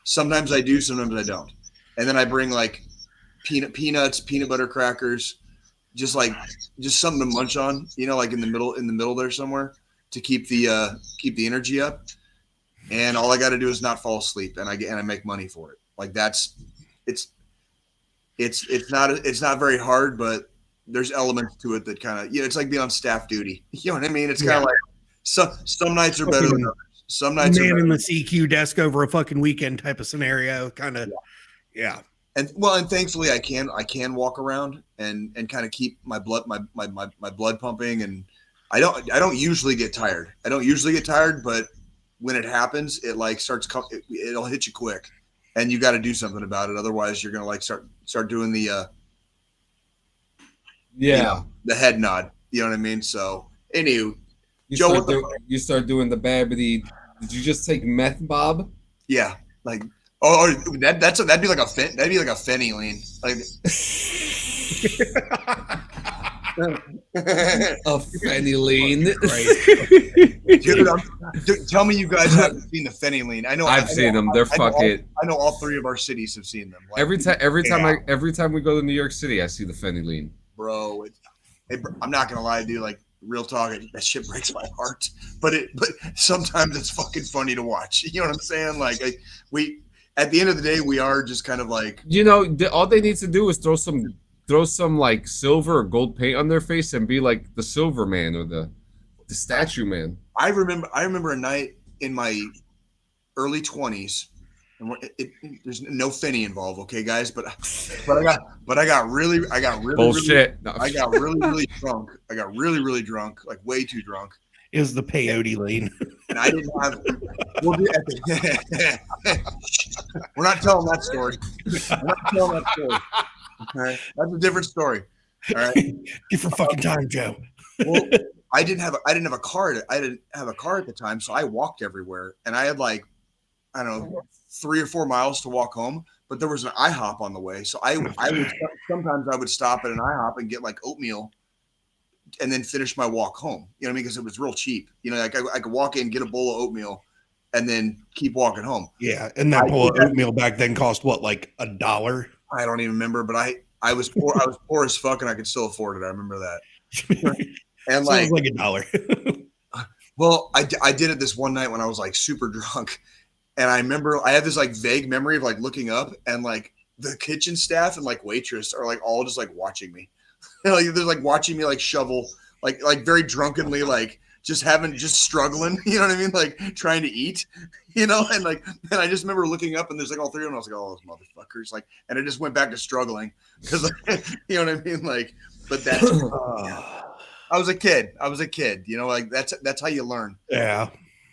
Sometimes I do, sometimes I don't. And then I bring like peanuts, peanut butter crackers, just something to munch on, you know, like in the middle there somewhere to keep the energy up. And all I got to do is not fall asleep, and I make money for it. Like it's not very hard, but there's elements to it that kind of it's like being on staff duty. You know what I mean? It's kind of like some nights are better than others. Some nights are in the CQ desk over a fucking weekend type of scenario, kind of. Yeah. And thankfully I can walk around and kind of keep my blood pumping, and I don't usually get tired. But when it happens, it like it'll hit you quick, and you got to do something about it. Otherwise, you're gonna like start doing the the head nod. You know what I mean? So anywho, you start doing the babbity. Did you just take meth, Bob? Yeah, like that'd be like a Fenny lean. Like a Fenny lean. Dude, tell me you guys haven't seen the Fenny lean. I've seen them. They're fucking. I know all three of our cities have seen them. Like, every time we go to New York City, I see the Fenny lean. Bro, I'm not gonna lie, dude. Like real talk, that shit breaks my heart. But sometimes it's fucking funny to watch. You know what I'm saying? Like we, at the end of the day, we are just kind of like, you know, all they need to do is throw some like silver or gold paint on their face and be like the Silver Man or the Statue Man. I remember a night in my early 20s, and there's no Fenny involved, okay, guys, but I got really bullshit. I got really drunk. I got really drunk, like way too drunk. Is the peyote lean? And I didn't have. We're not telling that story. Okay, that's a different story. All right, different fucking time, Joe. Well, I didn't have a car. I didn't have a car at the time, so I walked everywhere, and I had like, I don't know, 3 or 4 miles to walk home. But there was an IHOP on the way, so I would sometimes I would stop at an IHOP and get like oatmeal, and then finish my walk home. You know what I mean? Because it was real cheap. You know, like I could walk in, get a bowl of oatmeal, and then keep walking home. Yeah, and that bowl of oatmeal back then cost what, like $1? I don't even remember, but I was poor. I was poor as fuck, and I could still afford it. I remember that. And like $1. Well, I did it this one night when I was like super drunk, and I remember I have this like vague memory of like looking up and like the kitchen staff and like waitress are like all just like watching me. Like they're like watching me like shovel, like very drunkenly, like just struggling, you know what I mean? Like trying to eat, you know? And I just remember looking up and there's like all three of them. I was like, oh, those motherfuckers. Like, and I just went back to struggling because, you know what I mean? Like, but that's, I was a kid, you know, like that's how you learn. Yeah.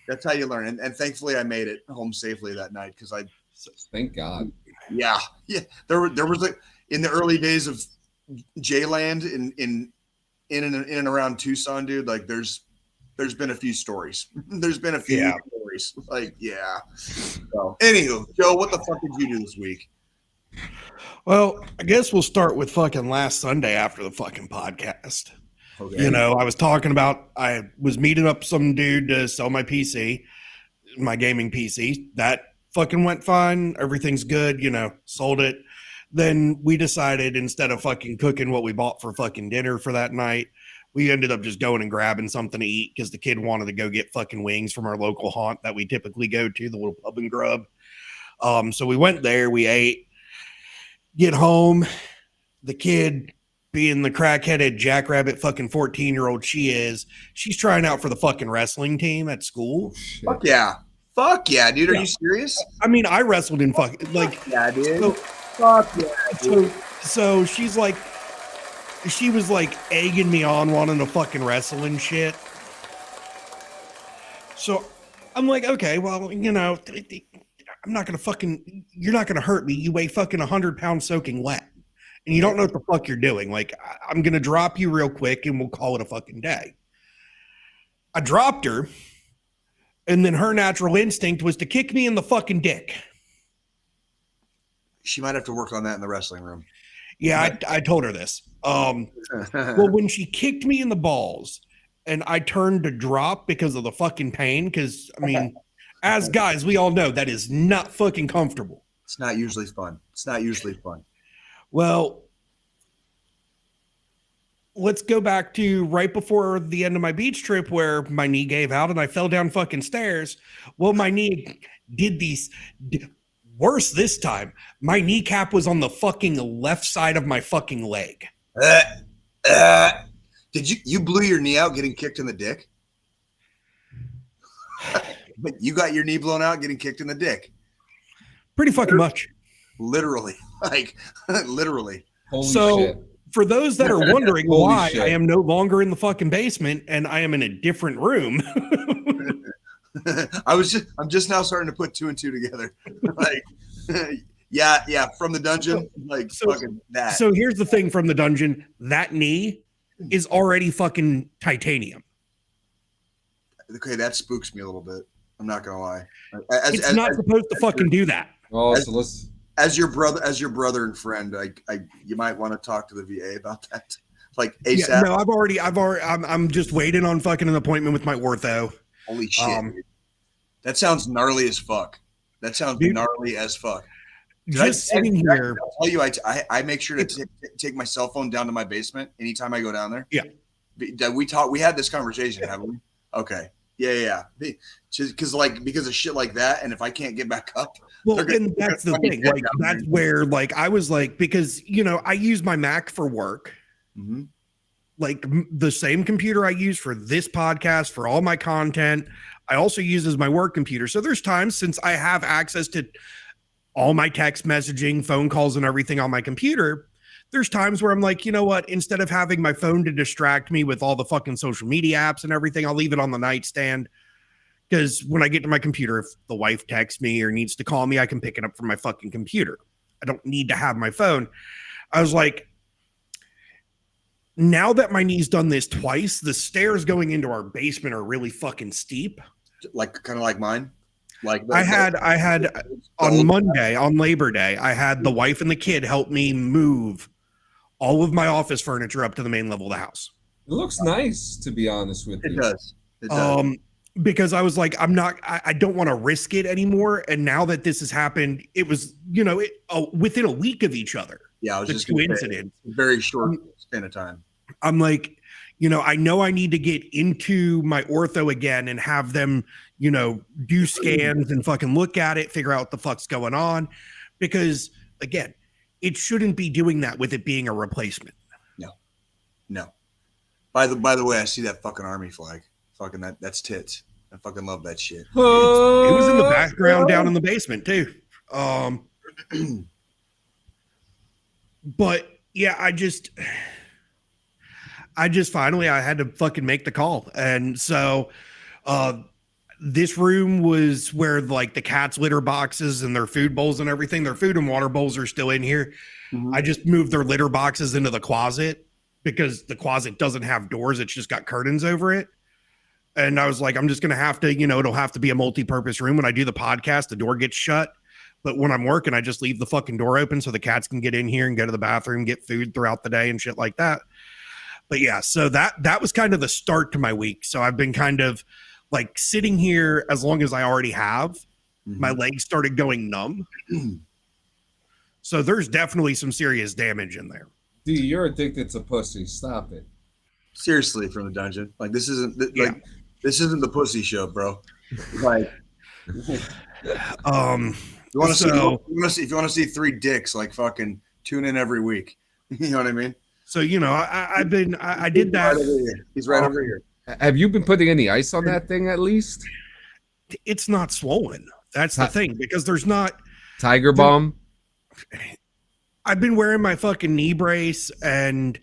That's how you learn. And thankfully I made it home safely that night. Cause thank God. Yeah. There was in the early days of J-Land in and around Tucson, dude, like there's been a few stories. There's been a few stories. Like, yeah. So anywho, Joe, what the fuck did you do this week? Well, I guess we'll start with fucking last Sunday after the fucking podcast. Okay. You know, I was talking about, I was meeting up some dude to sell my PC, my gaming PC. That fucking went fine. Everything's good, you know, sold it. Then we decided instead of fucking cooking what we bought for fucking dinner for that night, we ended up just going and grabbing something to eat because the kid wanted to go get fucking wings from our local haunt that we typically go to, the little pub and grub. So we went there, we ate, get home, the kid, being the crackheaded jackrabbit fucking 14-year-old she is, she's trying out for the fucking wrestling team at school. Fuck yeah. Fuck yeah, dude. Are you serious? I mean, I wrestled in fucking, like, yeah, dude. So, fuck yeah, dude. So she's like, she was like egging me on wanting to fucking wrestle and shit. So I'm like, okay, well, you know, I'm not going to fucking, you're not going to hurt me. You weigh fucking 100 pounds soaking wet. And you don't know what the fuck you're doing. Like, I'm going to drop you real quick and we'll call it a fucking day. I dropped her. And then her natural instinct was to kick me in the fucking dick. She might have to work on that in the wrestling room. Yeah, I told her this. Well, when she kicked me in the balls and I turned to drop because of the fucking pain, because, I mean, as guys, we all know that is not fucking comfortable. It's not usually fun. Well, let's go back to right before the end of my beach trip where my knee gave out and I fell down fucking stairs. Well, my knee did worse this time. My kneecap was on the fucking left side of my fucking leg. Did you blew your knee out getting kicked in the dick? But you got your knee blown out getting kicked in the dick. Pretty fucking much. Literally. Like, literally. Holy so shit. For those that are wondering why shit. I am no longer in the fucking basement and I am in a different room. I'm just now starting to put two and two together. Like, yeah, from the dungeon, like fucking that. So here's the thing from the dungeon, that knee is already fucking titanium. Okay, that spooks me a little bit. I'm not gonna lie. It's not supposed to fucking do that. Oh, so let's. As your brother and friend, you might want to talk to the VA about that. Like ASAP. Yeah, no, I'm just waiting on fucking an appointment with my ortho. Holy shit. That sounds gnarly as fuck. That sounds gnarly as fuck. Sitting here. I'll tell you, I make sure to take my cell phone down to my basement anytime I go down there. Yeah. We had this conversation, haven't we? Okay. Yeah. Because of shit like that, and if I can't get back up. Well, and that's the thing. Like, that's where, like, I was like, because, you know, I use my Mac for work. Mm-hmm. Like the same computer I use for this podcast, for all my content, I also use as my work computer. So there's times since I have access to all my text messaging, phone calls, and everything on my computer, there's times where I'm like, you know what? Instead of having my phone to distract me with all the fucking social media apps and everything, I'll leave it on the nightstand. Because when I get to my computer, if the wife texts me or needs to call me, I can pick it up from my fucking computer. I don't need to have my phone. I was like, now that my knee's done this twice, the stairs going into our basement are really fucking steep. Like kind of like mine. Like I had on Monday, on Labor Day, I had the wife and the kid help me move all of my office furniture up to the main level of the house. It looks nice, to be honest with you. It does. Because I was like, I don't want to risk it anymore. And now that this has happened, it was, you know, within a week of each other. Yeah, I was just two incidents. Very short span of time. I'm like, you know I need to get into my ortho again and have them, you know, do scans and fucking look at it, figure out what the fuck's going on. Because again, it shouldn't be doing that with it being a replacement. No. By the way, I see that fucking army flag. Fucking that's tits. I fucking love that shit. It was in the background down in the basement too. But yeah, I just finally I had to fucking make the call. And so this room was where like the cat's litter boxes and their food bowls and everything. Their food and water bowls are still in here. Mhm. I just moved their litter boxes into the closet because the closet doesn't have doors. It's just got curtains over it. And I was like, I'm just going to have to, it'll have to be a multi-purpose room. When I do the podcast, the door gets shut. But when I'm working, I just leave the fucking door open so the cats can get in here and go to the bathroom, get food throughout the day and shit like that. But yeah, so that was kind of the start to my week. So I've been kind of like sitting here as long as I already have. Mhm. My legs started going numb. So there's definitely some serious damage in there. D, you're addicted to pussy. Stop it. Seriously, from the dungeon. Like this isn't Yeah. this isn't the pussy show, bro. Like you want to see if you want to see 3 dicks, like fucking tune in every week. You know what I mean? So I did that. Right over here. He's right over here. Have you been putting any ice on that thing at least? It's not swollen. That's the thing, because there's not. Tiger Balm? I've been wearing my fucking knee brace, and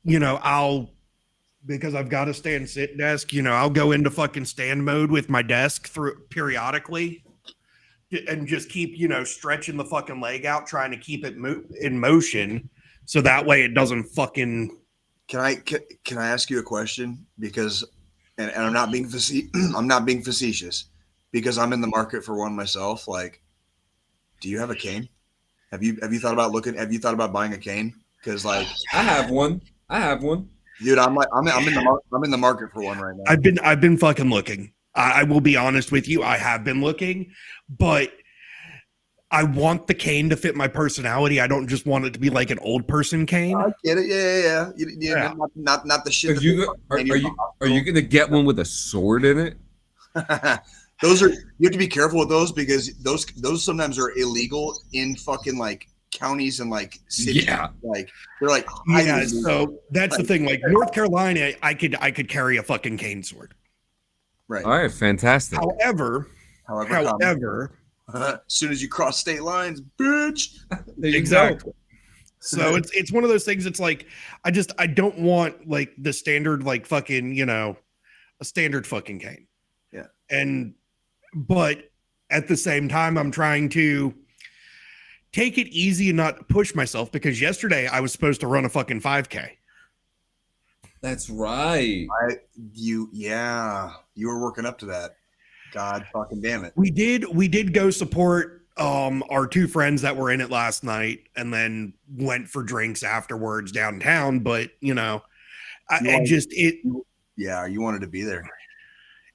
because I've got a stand sit desk, I'll go into fucking stand mode with my desk through periodically and just keep, stretching the fucking leg out, trying to keep it in motion. So that way it doesn't fucking. Can I ask you a question? Because, and I'm not being I'm not being facetious, because I'm in the market for one myself. Like, do you have a cane? Have you thought about buying a cane? Because like I have one. Dude, I'm in the market for one right now. I've been fucking looking. I will be honest with you. I have been looking, but I want the cane to fit my personality. I don't just want it to be like an old person cane. I get it. Yeah. Yeah. Not the shit. Are you gonna get one with a sword in it? Those are, you have to be careful with those, because those sometimes are illegal in fucking like counties and like cities. Yeah. Like they're like Yeah, so that's the thing. Like North Carolina, I could carry a fucking cane sword. right. All right, fantastic. However, as soon as you cross state lines, bitch. exactly. So it's one of those things. It's like I don't want like the standard like fucking a standard fucking cane. Yeah. But at the same time, I'm trying to take it easy and not push myself, because yesterday I was supposed to run a fucking 5K. That's right. You were working up to that. God fucking damn it. We did go support our 2 friends that were in it last night, and then went for drinks afterwards downtown. But you wanted to be there.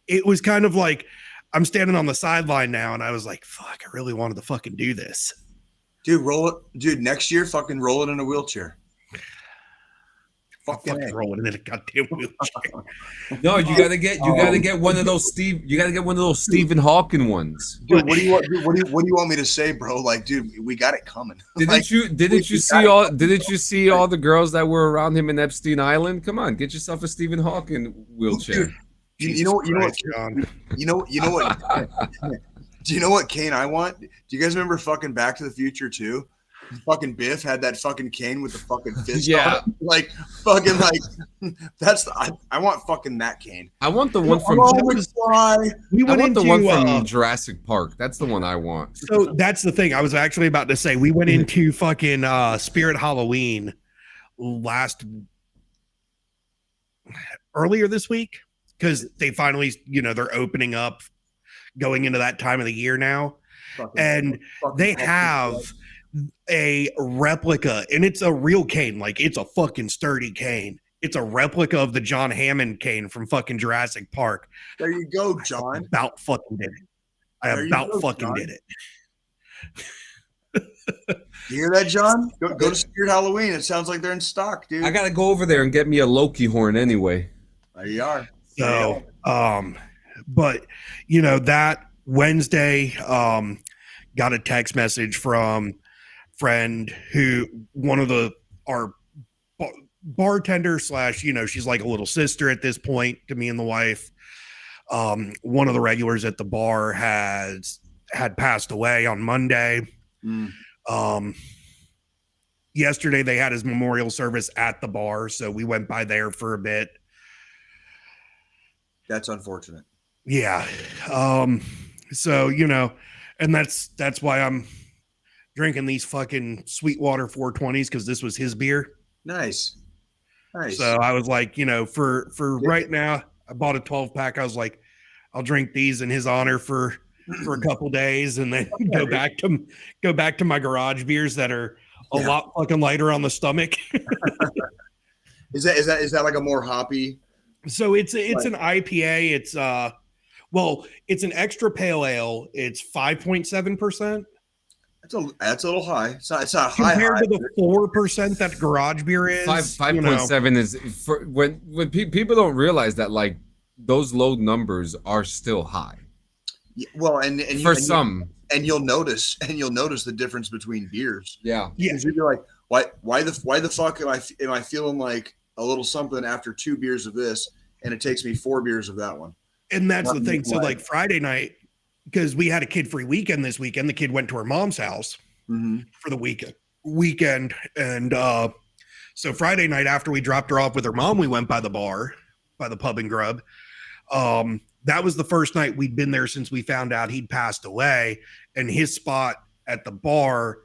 It was kind of like I'm standing on the sideline now, and I was like, fuck, I really wanted to fucking do this. Dude, next year fucking roll it in a wheelchair. Fucking rolling in a goddamn wheelchair. No, you gotta get one of those Stephen Hawking ones. Dude, what do you want me to say, bro? Like, dude, we got it coming. Didn't you see all the girls that were around him in Epstein Island? Come on, get yourself a Stephen Hawking wheelchair. You know what cane I want? Do you guys remember fucking Back to the Future 2? Fucking Biff had that fucking cane with the fucking fist on it. Like fucking like I want fucking that cane. I want the one from Jurassic Park. That's the one I want. So that's the thing. I was actually about to say, we went into fucking Spirit Halloween earlier this week, because they finally, they're opening up, going into that time of the year now. And they have a replica, and it's a real cane. Like, it's a fucking sturdy cane. It's a replica of the John Hammond cane from fucking Jurassic Park. There you go, John. I about fucking did it. You hear that, John? Go to Spirit Halloween. It sounds like they're in stock, dude. I gotta go over there and get me a Loki horn anyway. There you are. So, but that Wednesday, got a text message from friend one of our bartender / she's like a little sister at this point to me and the wife. One of the regulars at the bar had passed away on Monday. Yesterday they had his memorial service at the bar, so we went by there for a bit. That's unfortunate. Yeah. So, and that's why I'm drinking these fucking Sweetwater 420s, because this was his beer. Nice. So I was like, for right now, I bought a 12 pack. I was like, I'll drink these in his honor for a couple days, and then go back to my garage beers that are a lot fucking lighter on the stomach. Is that like a more hoppy? So it's an IPA. It's it's an extra pale ale. It's 5.7%. That's a little high. It's not high compared to the 4% that garage beer is. 5.7 is for when people don't realize that, like, those low numbers are still high. Yeah, well, and you'll notice the difference between beers. Yeah. You'll be like, why the fuck am I feeling like a little something after 2 beers of this, and it takes me 4 beers of that one. And that's the thing. So like Friday night, because we had a kid-free weekend this weekend, the kid went to her mom's house for the weekend. And so Friday night, after we dropped her off with her mom, we went by the bar, by the pub and grub. That was the first night we'd been there since we found out he'd passed away. And his spot at the bar,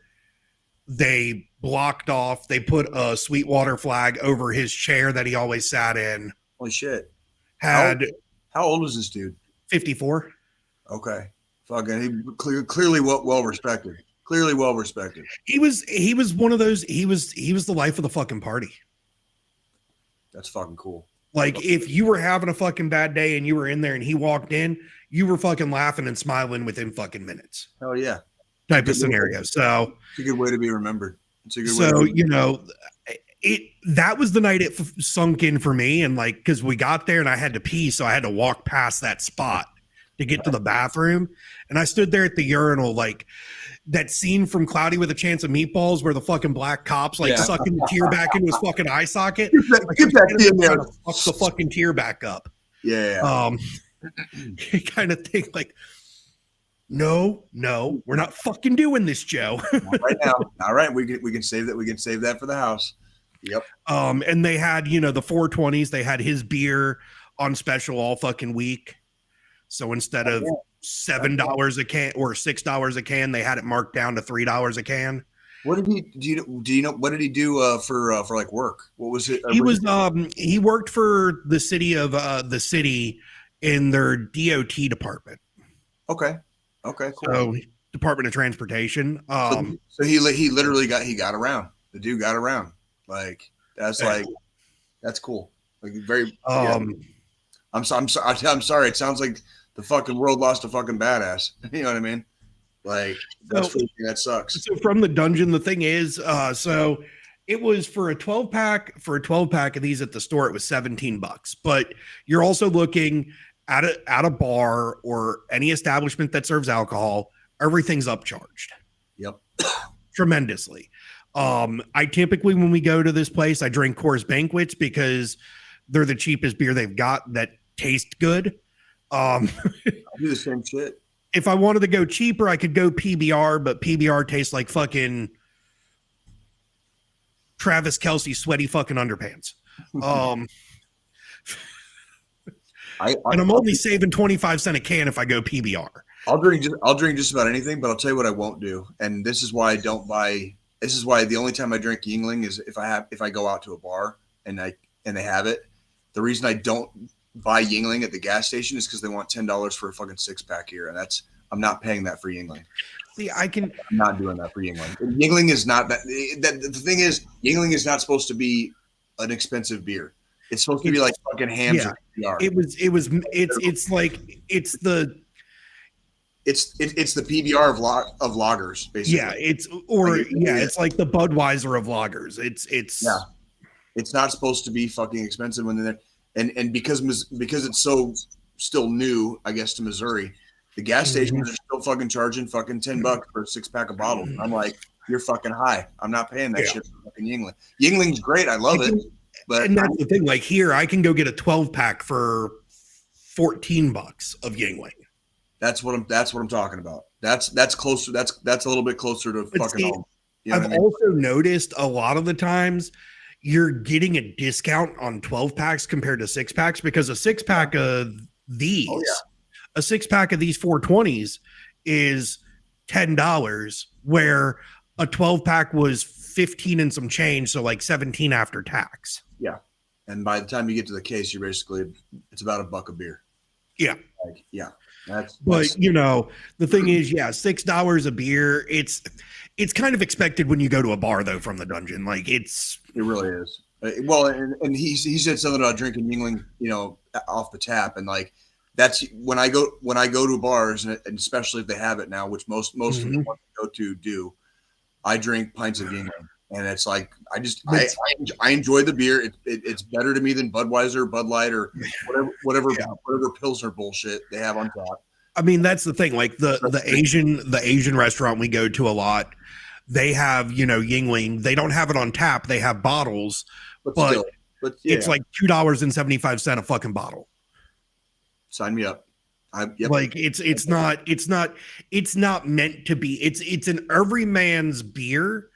they blocked off. They put a Sweetwater flag over his chair that he always sat in. Holy shit. How old is this dude? 54. Okay. Fucking he clearly well respected. Clearly well respected. He was one of those, he was the life of the fucking party. That's fucking cool. Like, if you were having a fucking bad day and you were in there and he walked in, you were fucking laughing and smiling within fucking minutes. Hell yeah. Type of scenario. So it's a good way to be remembered. That was the night it sunk in for me. And like, cause we got there and I had to pee. So I had to walk past that spot to get to the bathroom. And I stood there at the urinal, like that scene from Cloudy with a Chance of Meatballs where the fucking black cops sucking the tear back into his fucking eye socket. Get that in there. Fuck the fucking tear back up. Yeah. Kind of thing like, no, we're not fucking doing this, Joe. Not right now. All right. We can save that. We can save that for the house. Yep. And they had, the 420s, they had his beer on special all fucking week. So instead of $7 a can or $6 a can, they had it marked down to $3 a can. What did he do? You know what did he do for like work? What was it? He worked for the city in their DOT department. Okay, cool. So Department of Transportation. So he literally got around. The dude got around. Like that's cool. Like very. I'm sorry. It sounds like the fucking world lost a fucking badass. You know what I mean? Like that sucks. So from the dungeon, the thing is, so it was for a 12 pack of these at the store, it was $17, but you're also looking at a bar or any establishment that serves alcohol, everything's upcharged. Yep. Tremendously. I typically, when we go to this place, I drink Coors Banquets because they're the cheapest beer they've got that taste good. I do the same shit. If I wanted to go cheaper, I could go PBR, but PBR tastes like fucking Travis Kelce sweaty fucking underpants. And I'm only saving 25 cents a can if I go PBR. I'll drink just about anything, but I'll tell you what I won't do. And this is why I don't buy. This is why the only time I drink Yuengling is if I go out to a bar and they have it. The reason I don't buy Yuengling at the gas station is because they want $10 for a fucking 6-pack here, and I'm not paying that for Yuengling. See, I'm not doing that for Yuengling. Yuengling is not that. The thing is, Yuengling is not supposed to be an expensive beer. It's supposed to be like fucking Hams or PBR. It's the PBR of lagers, basically. Yeah, it's like the Budweiser of lagers. It's not supposed to be fucking expensive when they're there. And because it's so still new, I guess, to Missouri, the gas stations are still fucking charging fucking $10 for a 6-pack of bottles. I'm like, you're fucking high. I'm not paying that shit for fucking Yuengling. Yuengling's great. I love it. And that's the thing. Like here, I can go get a 12-pack for $14 of Yuengling. That's what I'm talking about. That's closer. That's a little bit closer to fucking home. You know I've also noticed a lot of the times you're getting a discount on 12 packs compared to 6 packs because a 6-pack of these a 6-pack of these 420s is $10, where a 12-pack was 15 and some change, so like 17 after tax. Yeah. And by the time you get to the case, you're basically, it's about $1 a beer. Yeah. Like, yeah. But you know, the thing is, yeah, $6 a beer. It's kind of expected when you go to a bar, though, from the dungeon. Like it really is. Well, and he said something about drinking Yingling, you know, off the tap, and like that's when I go to bars, and especially if they have it now, which most of the ones I go to do, I drink pints of Yingling, and it's like I enjoy the beer. It's better to me than Budweiser, Bud Light, or whatever Pilsner bullshit they have on top. I mean, that's the thing. Like the Asian restaurant we go to a lot, they have, you know, Yingling. They don't have it on tap. They have bottles, but it's like $2.75 a fucking bottle. Sign me up. Like it's not meant to be. It's an everyman's beer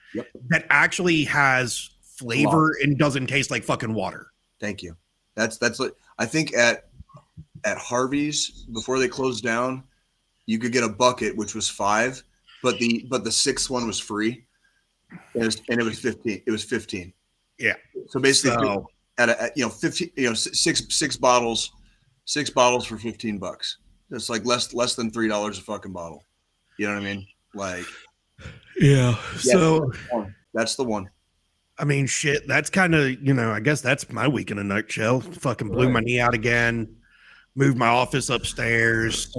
that actually has flavor and doesn't taste like fucking water. Thank you. That's like, I think at Harvey's before they closed down, you could get a bucket which was $5, but the sixth one was free, and it was 15. It was 15. Yeah. So basically, at 15, six bottles for $15. It's like less than $3 a fucking bottle. You know what I mean? Like, yeah. So that's the one. I mean, shit. That's kind of, you know, I guess that's my week in a nutshell. Fucking blew my knee out again. Moved my office upstairs.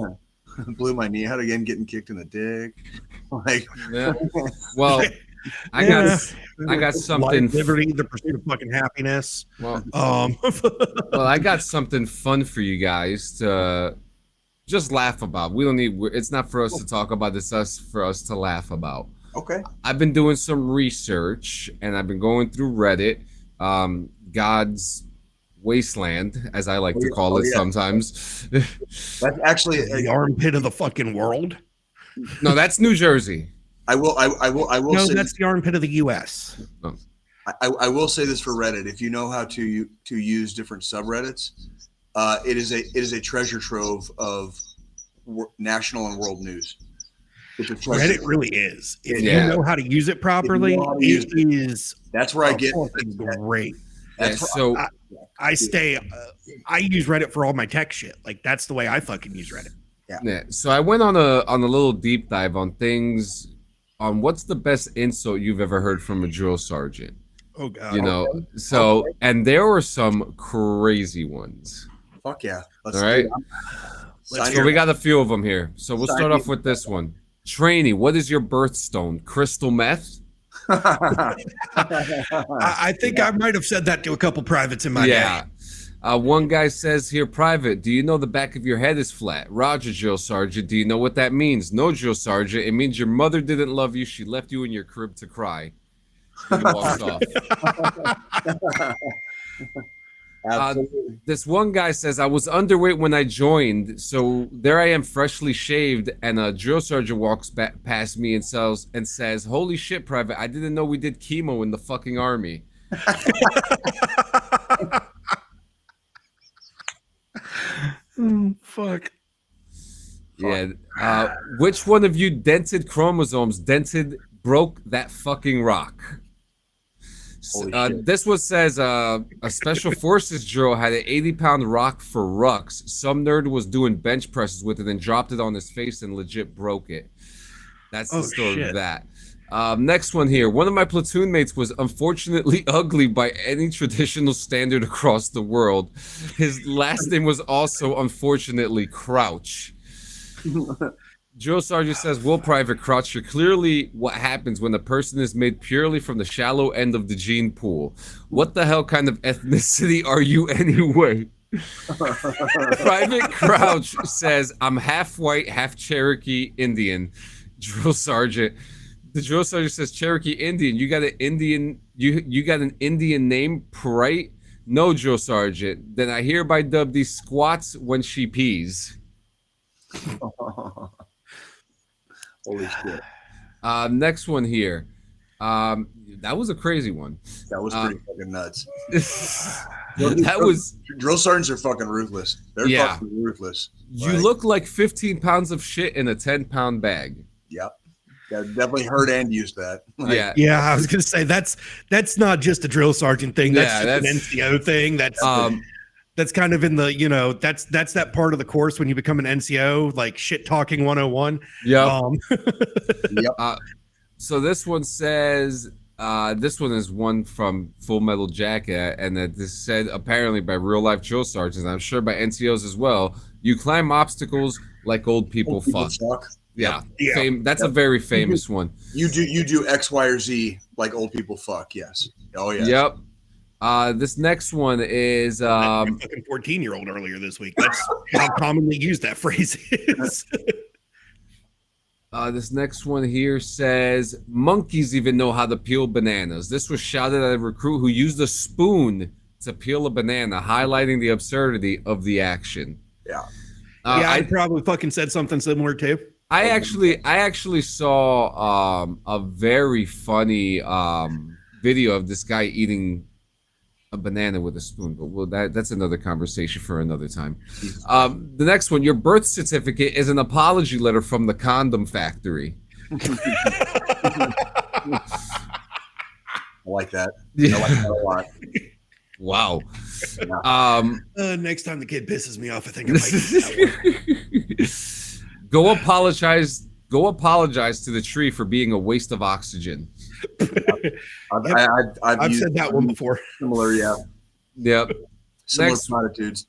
Blew my knee out again, getting kicked in the dick. Like, yeah. Well, I got something. Life, liberty, the pursuit of fucking happiness. Well, well, I got something fun for you guys to just laugh about. We don't need. It's not for us to talk about. It's for us to laugh about. Okay. I've been doing some research, and I've been going through Reddit. God's wasteland, as I like to call it sometimes. That's actually the armpit of the fucking world. No, that's New Jersey. I will. No, say that's the armpit of the U.S. Oh. I will say this for Reddit: if you know how to use different subreddits, it is a treasure trove of national and world news. Reddit really is. If you know how to use it properly, it is. That's where I get great. So I use Reddit for all my tech shit. Like that's the way I fucking use Reddit. Yeah. So I went on a little deep dive on things, on what's the best insult you've ever heard from a drill sergeant. Oh god. You know. So and there were some crazy ones. Fuck yeah. All right. So we got a few of them here. So we'll start off with this one. Trainee, what is your birthstone? Crystal meth? I think I might have said that to a couple privates in my day. One guy says here, Private, do you know the back of your head is flat? Roger, drill sergeant, do you know what that means? No, drill sergeant, it means your mother didn't love you. She left you in your crib to cry. He walks off. This one guy says, I was underweight when I joined, so there I am freshly shaved, and a drill sergeant walks past me and says, holy shit, Private, I didn't know we did chemo in the fucking army. Fuck. Yeah. Which one of you dented chromosomes broke that fucking rock? This one says a special forces drill had an 80-pound rock for rucks. Some nerd was doing bench presses with it and dropped it on his face and legit broke it. That's the story of that. Next one here. One of my platoon mates was unfortunately ugly by any traditional standard across the world. His last name was also unfortunately Crouch. Drill Sergeant says, well, Private Crouch, you're clearly what happens when a person is made purely from the shallow end of the gene pool. What the hell kind of ethnicity are you anyway? Private Crouch says, I'm half white, half Cherokee Indian. Drill Sergeant. The Drill Sergeant says, Cherokee Indian. You got an Indian, you got an Indian name, right? No, Drill Sergeant. Then I hereby dub these squats when she pees. Holy shit. Next one here. That was a crazy one. That was pretty fucking nuts. That was drill sergeants are fucking ruthless. They're fucking ruthless. You look like 15 pounds of shit in a 10-pound bag. Yep. Yeah, definitely heard and used that. Like, yeah. I was gonna say that's not just a drill sergeant thing. That's an NCO thing. That's kind of in the that's that part of the course when you become an NCO, like shit talking 101. Yeah. Yep. So this one says. This one is one from Full Metal Jacket, and that this said apparently by real life drill sergeants, I'm sure by NCOs as well. You climb obstacles like old people fuck. Yeah. That's a very famous one. You do X, Y, or Z like old people fuck. Yes. Oh yeah. Yep. This next one is fucking 14-year-old earlier this week. That's how commonly used that phrase is. This next one here says, monkeys even know how to peel bananas. This was shouted at a recruit who used a spoon to peel a banana, highlighting the absurdity of the action. Yeah. I probably fucking said something similar too. I actually saw a very funny video of this guy eating a banana with a spoon, but that's another conversation for another time. The next one, your birth certificate is an apology letter from the condom factory. I like that. I like that a lot. Wow. Yeah. Next time the kid pisses me off, I think I might use that one. Go apologize to the tree for being a waste of oxygen. I've said that one before. Similar, yeah. Yep. Similar attitudes.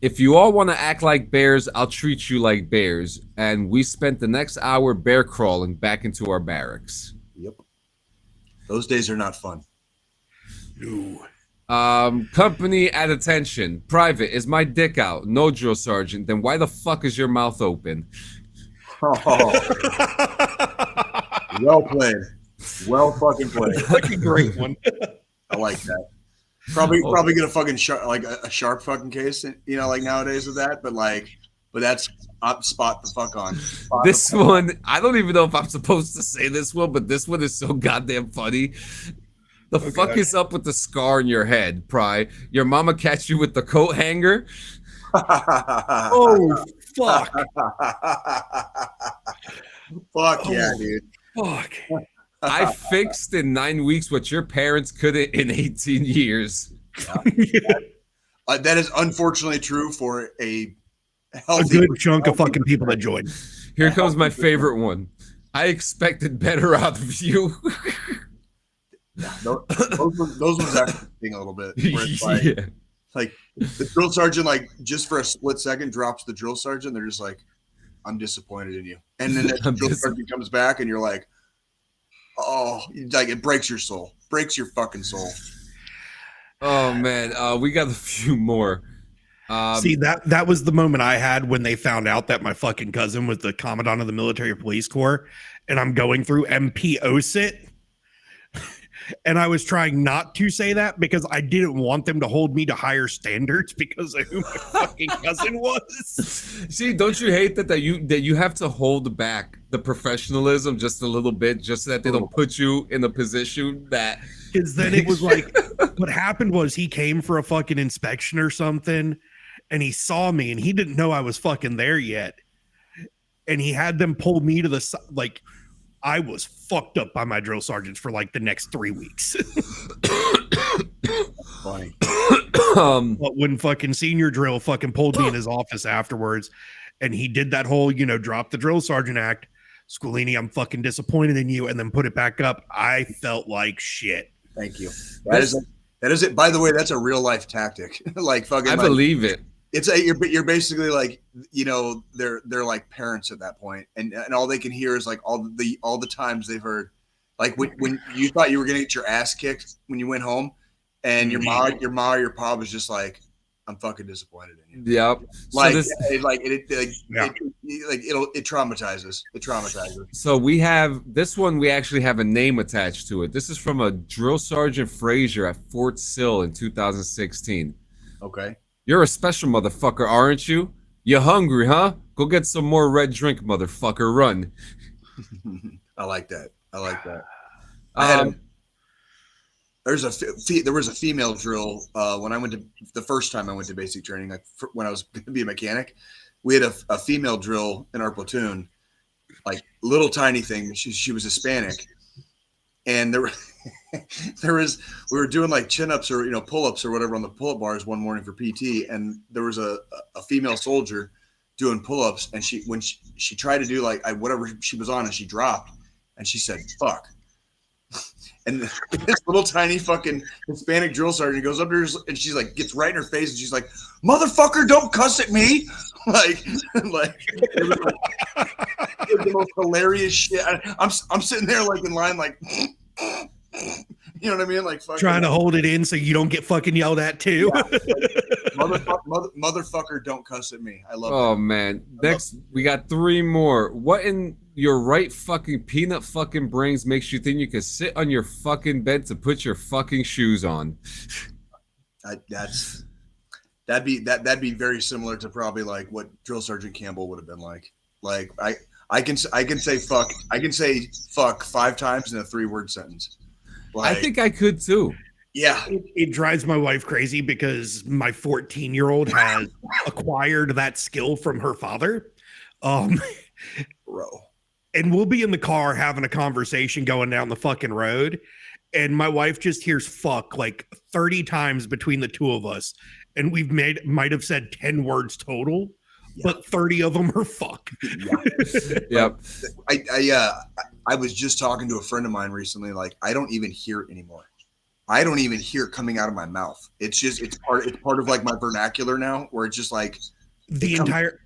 If you all want to act like bears, I'll treat you like bears. And we spent the next hour bear crawling back into our barracks. Yep. Those days are not fun. No. Company at attention. Private, is my dick out? No, drill sergeant. Then why the fuck is your mouth open? Oh. Well played. Well fucking played. That's a great one. I like that. Probably get a fucking a sharp fucking case, like nowadays with that. But that's spot the fuck on. This one, I don't even know if I'm supposed to say this one, but this one is so goddamn funny. The fuck is up with the scar in your head, Pry? Your mama catch you with the coat hanger? Oh, fuck. Fuck yeah, dude. Fuck. I fixed in 9 weeks what your parents couldn't in 18 years. Yeah. That is unfortunately true for a good chunk of fucking people that joined. Here comes my favorite one. I expected better out of you. Yeah, those ones actually sting a little bit. Where it's like the drill sergeant, like just for a split second, drops the drill sergeant. They're just like, "I'm disappointed in you," and then the drill sergeant comes back, and you're like, "Oh, like it breaks your soul, breaks your fucking soul." Oh man, we got a few more. See, that was the moment I had when they found out that my fucking cousin was the commandant of the military police corps, and I'm going through MPO sit. And I was trying not to say that because I didn't want them to hold me to higher standards because of who my fucking cousin was. See, don't you hate that you have to hold back the professionalism just a little bit just so that they don't put you in a position that... Because then it was like, what happened was he came for a fucking inspection or something, and he saw me, and he didn't know I was fucking there yet. And he had them pull me to the side, like... I was fucked up by my drill sergeants for like the next 3 weeks. Funny. But when fucking senior drill fucking pulled me in his office afterwards, and he did that whole, drop the drill sergeant act, Squilini, I'm fucking disappointed in you, and then put it back up. I felt like shit. Thank you. That is it. By the way, that's a real life tactic. Like fucking. I believe it. It's you're basically like, they're like parents at that point, and all they can hear is like all the times they've heard, like when you thought you were gonna get your ass kicked when you went home, and your ma or your pa was just like, I'm fucking disappointed in you. Yep. Like so it traumatizes. It traumatizes. So we have this one. We actually have a name attached to it. This is from a drill sergeant Frazier at Fort Sill in 2016. Okay. You're a special motherfucker, aren't you? You hungry, huh? Go get some more red drink, motherfucker. Run. I like that. There was a female drill when I went to the first time I went to basic training, like when I was going to be a mechanic. We had a female drill in our platoon, like little tiny thing. She was Hispanic, and we were doing like chin-ups or pull-ups or whatever on the pull-up bars one morning for PT, and there was a female soldier doing pull-ups, and when she tried to do like whatever she was on, and she dropped, and she said "fuck," and this little tiny fucking Hispanic drill sergeant goes up to her, and she's like gets right in her face, and she's like, "Motherfucker, don't cuss at me!" like it was the most hilarious shit. I'm sitting there like in line like. You know what I mean? Like fucking, trying to hold it in so you don't get fucking yelled at too. Yeah. Motherfucker, don't cuss at me. I love it. Oh man. Next, we got 3 more. What in your right fucking peanut fucking brains makes you think you can sit on your fucking bed to put your fucking shoes on? That'd be very similar to probably like what Drill Sergeant Campbell would have been like. Like I can say fuck. I can say fuck 5 times in a 3-word sentence. Like, I think I could too. Yeah. It drives my wife crazy because my 14-year-old has acquired that skill from her father. Bro. And we'll be in the car having a conversation going down the fucking road, and my wife just hears fuck like 30 times between the two of us, and we've might have said 10 words total. Yeah. But 30 of them are fuck. Yeah. Yep. I was just talking to a friend of mine recently. Like, I don't even hear it anymore. I don't even hear it coming out of my mouth. It's part of like my vernacular now, where it's just like the entire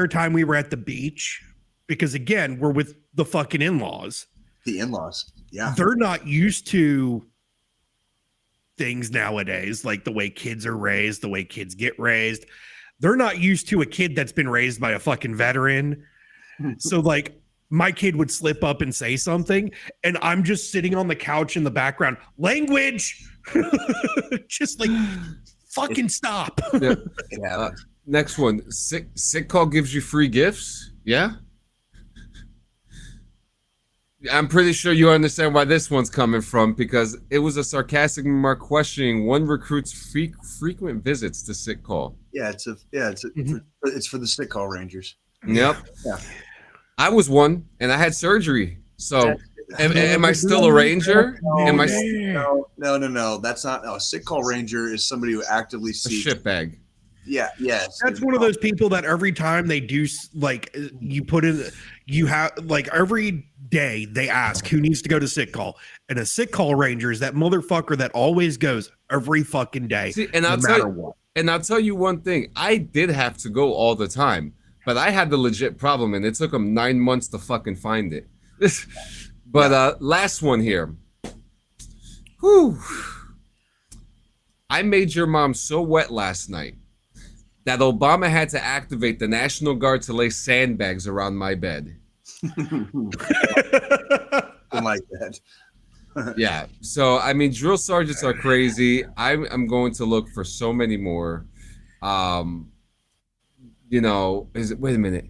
time we were at the beach, because again, we're with the fucking in-laws. The in-laws. Yeah. They're not used to things nowadays, like the way kids are raised, the way kids get raised. They're not used to a kid that's been raised by a fucking veteran. So like my kid would slip up and say something, and I'm just sitting on the couch in the background. Language, just like fucking stop. Yeah. Next one. Sick call gives you free gifts. Yeah. I'm pretty sure you understand why this one's coming from, because it was a sarcastic remark questioning one recruit's frequent visits to sick call. Yeah, it's for the sick call rangers. Yep. Yeah. I was one, and I had surgery. So, am I still a ranger? No. That's not. No, a sick call ranger is somebody who actively seeks a shitbag. Yeah. Yes. That's one of those people that every time they do, like, you put in, you have like every day they ask who needs to go to sick call, and a sick call ranger is that motherfucker that always goes every fucking day. See, and I'll tell you one thing. I did have to go all the time. But I had the legit problem, and it took them 9 months to fucking find it. But last one here. Whew. I made your mom so wet last night that Obama had to activate the National Guard to lay sandbags around my bed. I like that. Yeah. So, I mean, drill sergeants are crazy. I'm going to look for so many more. Wait a minute.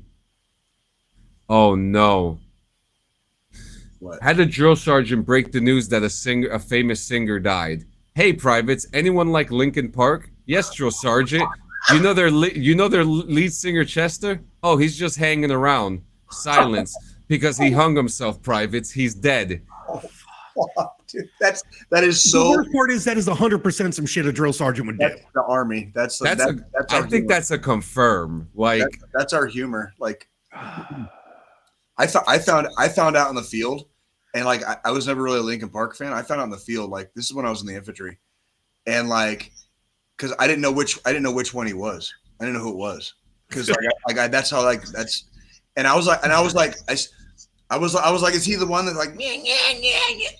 Oh no. What? Had a drill sergeant break the news that a famous singer died. Hey, privates, anyone like Linkin Park? Yes, drill sergeant. You know their lead singer Chester? Oh, he's just hanging around. Silence, because he hung himself, privates. He's dead. Dude, that is so. The worst part is that is 100% some shit a drill sergeant would do. That's the Army. I think that's a confirm. Like that's our humor. Like I found out in the field, and like I was never really a Linkin Park fan. I found out in the field, like this is when I was in the infantry, and like because I didn't know which one he was. I didn't know who it was because that's how like that's, and I was like. I was like, is he the one that like,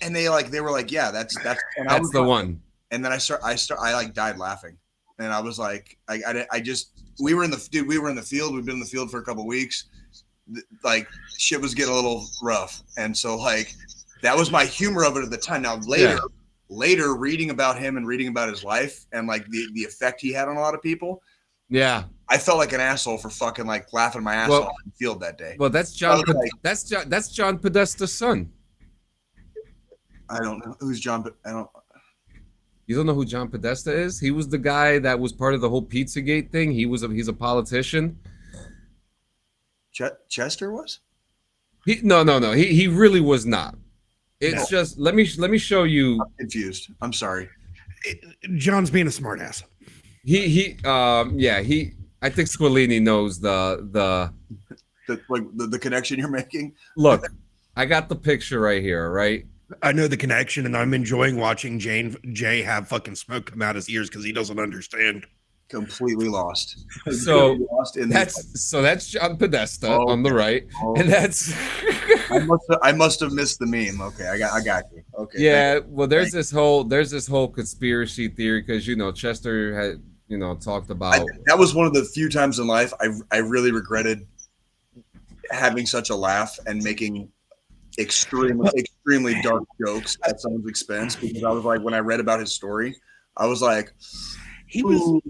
and they were like, yeah, that's the one. And then I like died laughing, and I was like, we were in the field. We've been in the field for a couple of weeks. Like shit was getting a little rough, and so like that was my humor of it at the time. Now later reading about him and reading about his life and like the effect he had on a lot of people. Yeah. I felt like an asshole for fucking like laughing my ass off in the field that day. Well, that's John. That's John Podesta's son. I don't know who's John, but I don't. You don't know who John Podesta is? He was the guy that was part of the whole Pizzagate thing. He's a politician. Chester was? No. He really was not. It's just let me show you. I'm confused. I'm sorry. John's being a smartass. I think Squillini knows the connection you're making. Look, I got the picture right here, right? I know the connection, and I'm enjoying watching Jay have fucking smoke come out his ears because he doesn't understand. Completely lost. So that's John Podesta on the right, and that's. I must have missed the meme. Okay, I got you. Okay. Yeah, well, there's this whole conspiracy theory because Chester had talked about. That was one of the few times in life I really regretted having such a laugh and making extremely dark jokes at someone's expense, because I was like, when I read about his story, I was like, ooh,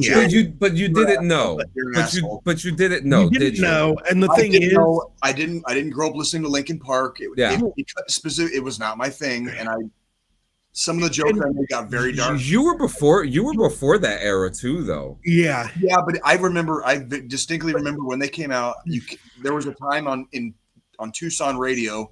yeah. But you didn't know. But you didn't know. Did you know? And the thing is, I didn't grow up listening to Linkin Park. It was not my thing, and some of the jokes I made got very dark. You were before that era too, though. Yeah, but I distinctly remember when they came out. There was a time on Tucson radio,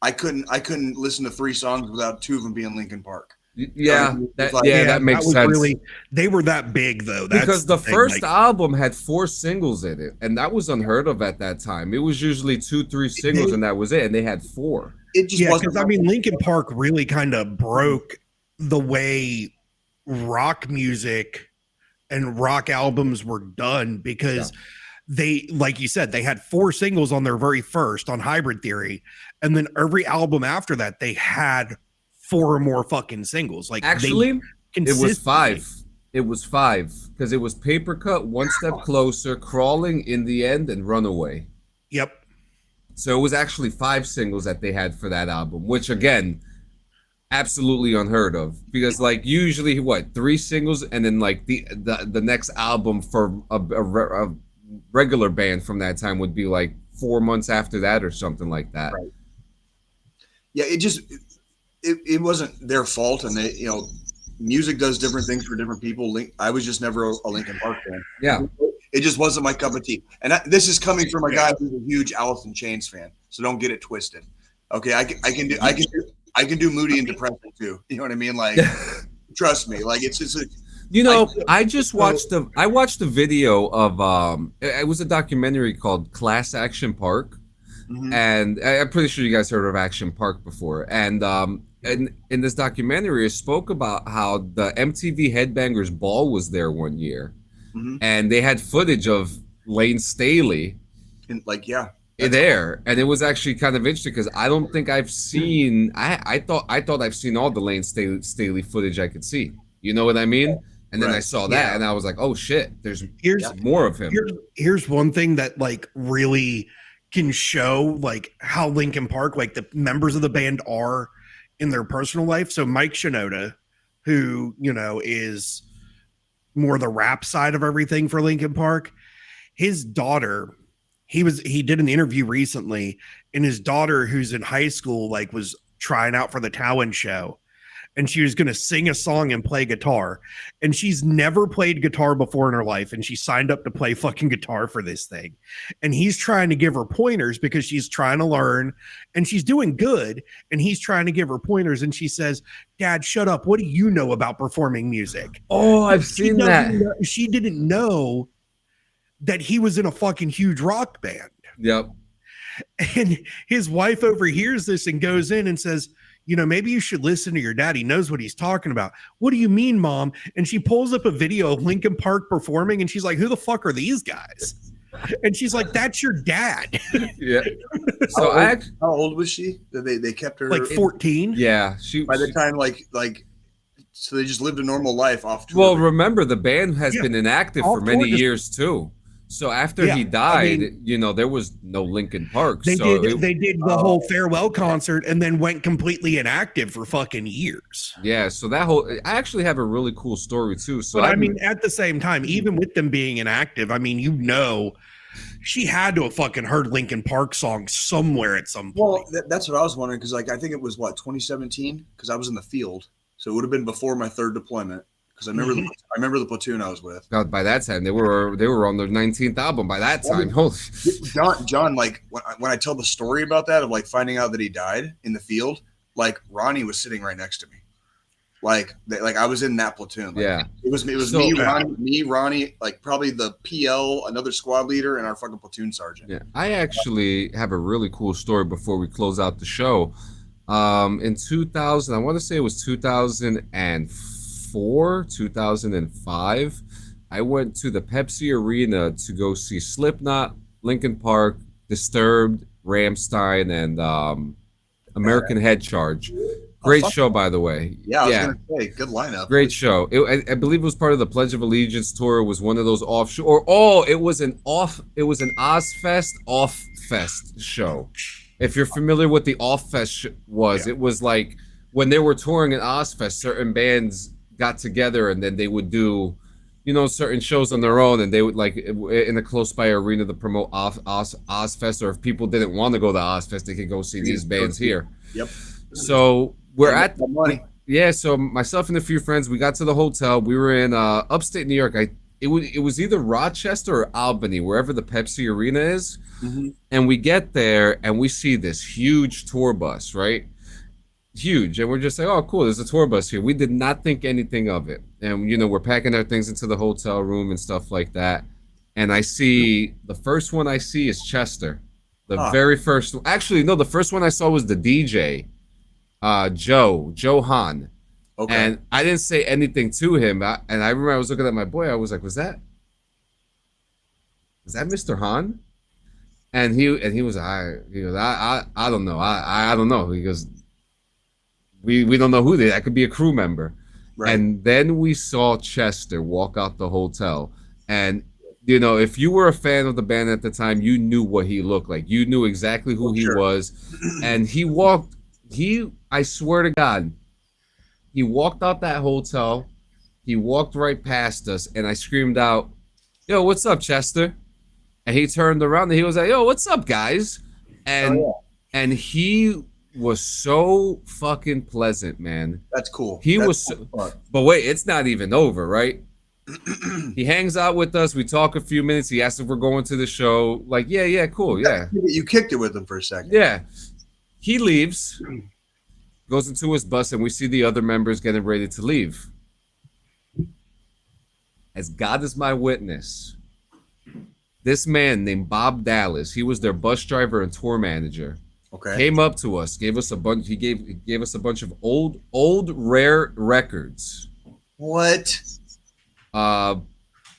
I couldn't listen to 3 songs without 2 of them being Linkin Park. Yeah, that makes sense. Really, they were that big though. Because the first album had 4 singles in it, and that was unheard of at that time. It was usually 2-3 singles, and that was it. And they had 4. It just wasn't. Because Linkin Park really kind of broke the way rock music and rock albums were done, because they, like you said, they had 4 singles on their very first on Hybrid Theory, and then every album after that they had 4 or more fucking singles. Like, actually, it was 5. It was 5 because it was Paper Cut, One Step Closer, Crawling, In the End, and Runaway. Yep. So it was actually 5 singles that they had for that album, which again, absolutely unheard of, because like usually 3 singles, and then like the next album for a regular band from that time would be like 4 months after that or something like that. Right. Yeah, it wasn't their fault, and they, music does different things for different people. I was just never a Linkin Park fan. Yeah. It just wasn't my cup of tea. And this is coming from a guy who's a huge Alice in Chains fan, so don't get it twisted. Okay, I can do moody and depressing too. You know what I mean? Like, trust me. Like, it's just I watched a video of it was a documentary called Class Action Park, and I'm pretty sure you guys heard of Action Park before. And in this documentary, it spoke about how the MTV Headbangers Ball was there one year. And they had footage of Lane Staley there, and it was actually kind of interesting because I don't think I've seen. I thought I've seen all the Lane Staley footage I could see. You know what I mean? And then I saw that, and I was like, "Oh shit! Here's more of him." Here's one thing that like really can show like how Linkin Park, like the members of the band, are in their personal life. So Mike Shinoda, who is more the rap side of everything for Linkin Park, his daughter, he did an interview recently, and his daughter, who's in high school, like was trying out for the talent show, and she was going to sing a song and play guitar, and she's never played guitar before in her life, and she signed up to play fucking guitar for this thing, and he's trying to give her pointers because she's trying to learn, and she's doing good, and he's trying to give her pointers, and she says, "Dad, shut up. What do you know about performing music?" Oh, I've seen that. She didn't know that he was in a fucking huge rock band. Yep. And his wife overhears this and goes in and says, "Maybe you should listen to your dad. He knows what he's talking about." "What do you mean, Mom?" And she pulls up a video of Linkin Park performing, and she's like, "Who the fuck are these guys?" And she's like, "That's your dad." Yeah. So how old was she? They kept her like 14. Yeah. By the time so they just lived a normal life off tour. Well, remember the band has been inactive for many years too. So after he died, there was no Linkin Park. They did the whole farewell concert and then went completely inactive for fucking years. Yeah, so I actually have a really cool story too. So but at the same time, even with them being inactive, she had to have fucking heard Linkin Park songs somewhere at some point. Well, that's what I was wondering, because like I think it was 2017, because I was in the field, so it would have been before my third deployment. Because I remember the platoon I was with. God, by that time they were on their 19th album. By that time, holy John, like when I tell the story about that of like finding out that he died in the field, like Ronnie was sitting right next to me, like I was in that platoon. Like, yeah, it was so, me, Ronnie, like probably the PL, another squad leader, and our fucking platoon sergeant. Yeah, I actually have a really cool story before we close out the show. In 2000, I want to say it was 2004, 2005, I went to the Pepsi Arena to go see Slipknot, Linkin Park, Disturbed, Rammstein, and American Head Charge. Great show, by the way. Yeah, I was gonna say, good lineup. Great show. I believe it was part of the Pledge of Allegiance tour. It was one of those it was an Ozfest off-fest show. If you're familiar with the off-fest it was like when they were touring at Ozfest, certain bands got together and then they would do, certain shows on their own, and they would like in a close by arena to promote Ozfest, or if people didn't want to go to Ozfest, they could go see these bands here. Yep. So we're at the money. Yeah, so myself and a few friends, we got to the hotel. We were in upstate New York. It was either Rochester or Albany, wherever the Pepsi Arena is. Mm-hmm. And we get there and we see this huge tour bus, right? Huge. And we're just like, oh, cool, there's a tour bus here. We did not think anything of it. And, we're packing our things into the hotel room and stuff like that. And the first one I see is Chester. The very first one. Actually, no, the first one I saw was the DJ, Joe Hahn. Okay. And I didn't say anything to him. And I remember I was looking at my boy. I was like, was that Mr. Hahn? And he was I don't know. I don't know. He goes, we don't know who that could be a crew member. Right. And then we saw Chester walk out the hotel. And if you were a fan of the band at the time, you knew what he looked like. You knew exactly who he was. And I swear to God, he walked out that hotel. He walked right past us, and I screamed out, "Yo, what's up, Chester?" And he turned around and he was like, "Yo, what's up, guys?" And he was so fucking pleasant, man. That's cool. But wait, it's not even over, right? He hangs out with us. We talk a few minutes. He asks if we're going to the show. Like, yeah, cool, yeah. You kicked it with him for a second. Yeah. He leaves, goes into his bus, and we see the other members getting ready to leave. As God is my witness, this man named Bob Dallas, he was their bus driver and tour manager. Okay. Came up to us, gave us a bunch. He gave us a bunch of old rare records. What?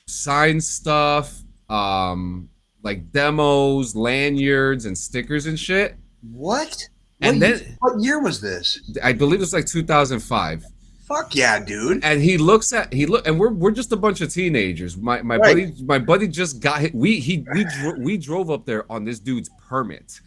Signed stuff, like demos, lanyards, and stickers and shit. What? What year was this? I believe it was like 2005. Fuck yeah, dude. And and we're just a bunch of teenagers. My buddy just got hit. We drove up there on this dude's permit.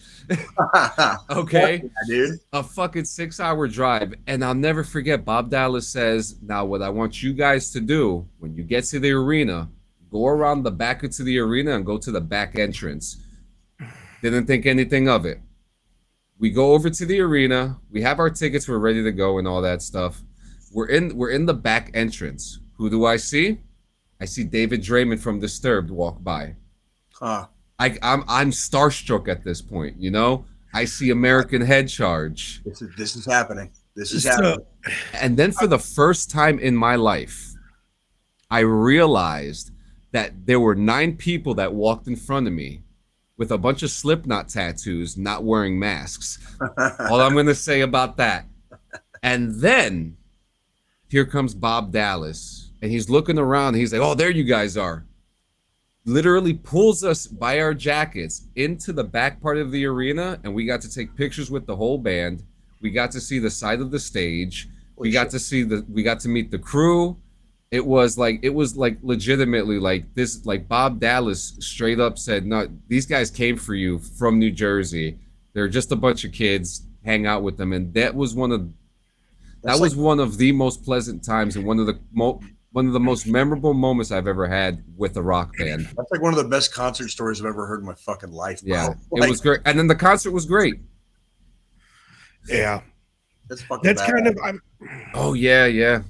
Okay, yeah, dude. A fucking 6-hour drive. And I'll never forget, Bob Dallas says, "Now what I want you guys to do when you get to the arena, go around the back into the arena and go to the back entrance." Didn't think anything of it. We go over to the arena. We have our tickets. We're ready to go and all that stuff. We're in the back entrance. Who do I see? I see David Draymond from Disturbed walk by. I'm starstruck at this point. I see American Head Charge. This is happening. This is happening. And then for the first time in my life, I realized that there were 9 people that walked in front of me with a bunch of Slipknot tattoos, not wearing masks. All I'm going to say about that. And then here comes Bob Dallas, and he's looking around. And he's like, "Oh, there you guys are." Literally pulls us by our jackets into the back part of the arena, and we got to take pictures with the whole band. We got to see the side of the stage. We got to meet the crew. It was like legitimately like this. Like Bob Dallas straight up said, "No, these guys came for you from New Jersey. They're just a bunch of kids. Hang out with them." And that was one of the most pleasant times and one of the one of the most memorable moments I've ever had with a rock band. That's like one of the best concert stories I've ever heard in my fucking life, bro. Yeah, Like, it was great. And then the concert was great. Yeah. that's fucking That's bad. kind of Oh, yeah.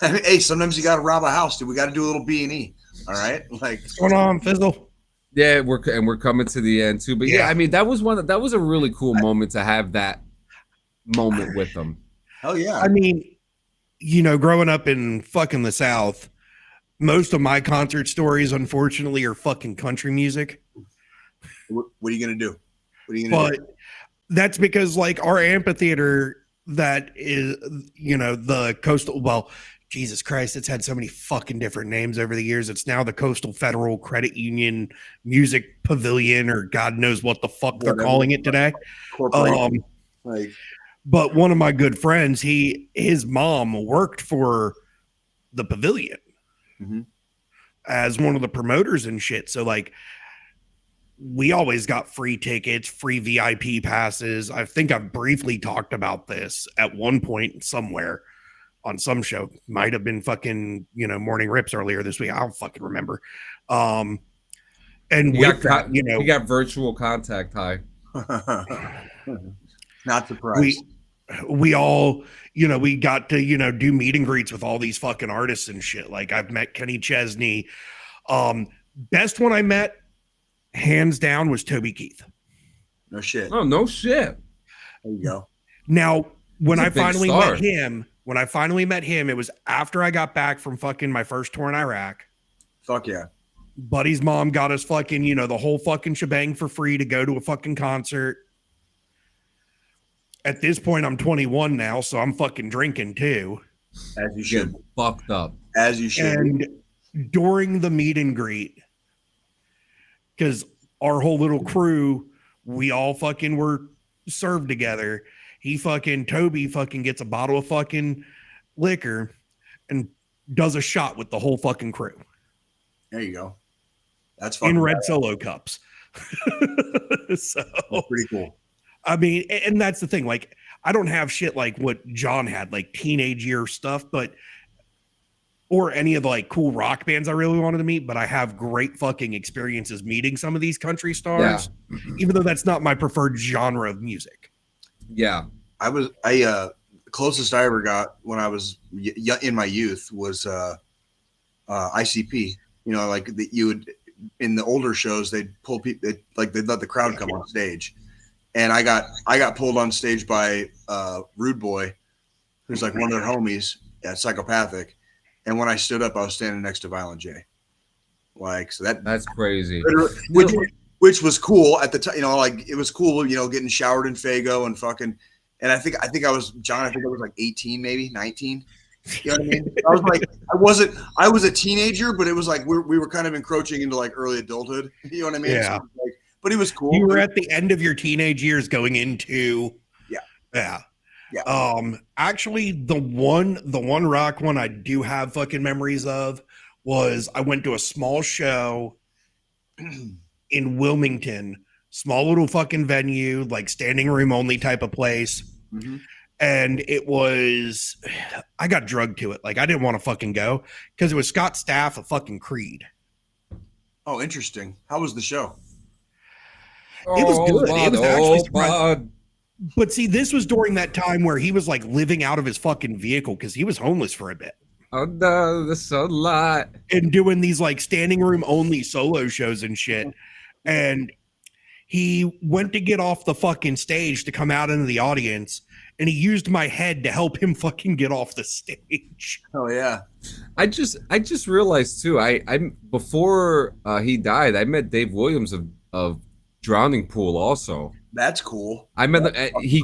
I mean, hey, sometimes you got to rob a house, dude. We got to do a little B&E. All right, like what's going on, Fizzle? Yeah, we're coming to the end too. But yeah, I mean that was a really cool moment to have that moment with them. hell yeah. I mean, growing up in fucking the South, most of my concert stories, unfortunately, are fucking country music. What are you gonna do? What are you gonna do? But that's because, like, our amphitheater, that is, the coastal. Well, Jesus Christ, it's had so many fucking different names over the years. It's now the Coastal Federal Credit Union Music Pavilion, or God knows what the fuck they're calling it today. But one of my good friends, his mom worked for the pavilion as one of the promoters and shit. So, like, we always got free tickets, free VIP passes. I think I've briefly talked about this at one point somewhere on some show. Might have been fucking, Morning Rips earlier this week. I don't fucking remember. And you got virtual contact, Ty. Not surprised. We all, we got to, do meet and greets with all these fucking artists and shit. Like, I've met Kenny Chesney. Best one I met, hands down, was Toby Keith. No shit. Oh, no shit. There you go. Now, when I finally met him, it was after I got back from fucking my first tour in Iraq. Fuck yeah. Buddy's mom got us fucking, the whole fucking shebang for free to go to a fucking concert. At this point, I'm 21 now, so I'm fucking drinking too. As you should. Fucked up. As you should. And during the meet and greet, because our whole little crew, we all fucking were served together. Toby fucking gets a bottle of fucking liquor and does a shot with the whole fucking crew. There you go. That's fucking in red bad. Solo cups. So That's pretty cool. I mean, and that's the thing. Like, I don't have shit like what John had, like teenage year stuff, or any of the like cool rock bands I really wanted to meet, but I have great fucking experiences meeting some of these country stars, even though that's not my preferred genre of music. Yeah. Closest I ever got when I was in my youth was ICP. Like you would, in the older shows, they'd pull people, they'd let the crowd come on stage. And I got pulled on stage by Rude Boy, who's like one of their homies at Psychopathic. And when I stood up, I was standing next to Violent J. Like, so that's crazy. Which was cool at the time. Like, it was cool, getting showered in Fago and fucking. And I think I was like 18, maybe 19. You know what I mean? I was a teenager, but it was like we were kind of encroaching into like early adulthood. You know what I mean? Yeah. So but it was cool. You were at the end of your teenage years going into yeah. Actually, the one rock one I do have fucking memories of was I went to a small show in Wilmington, small little fucking venue, like standing room only type of place. And I got drugged to it. Like, I didn't want to fucking go because it was Scott Staff of fucking Creed. Oh, interesting. How was the show? It was good. It was actually surprising. God. But see, this was during that time where he was like living out of his fucking vehicle because he was homeless for a bit. Under the sunlight. And doing these like standing room only solo shows and shit. And he went to get off the fucking stage to come out into the audience, and he used my head to help him fucking get off the stage. Oh yeah. I just realized too, I'm before he died, I met Dave Williams of Drowning Pool also. That's cool. I met he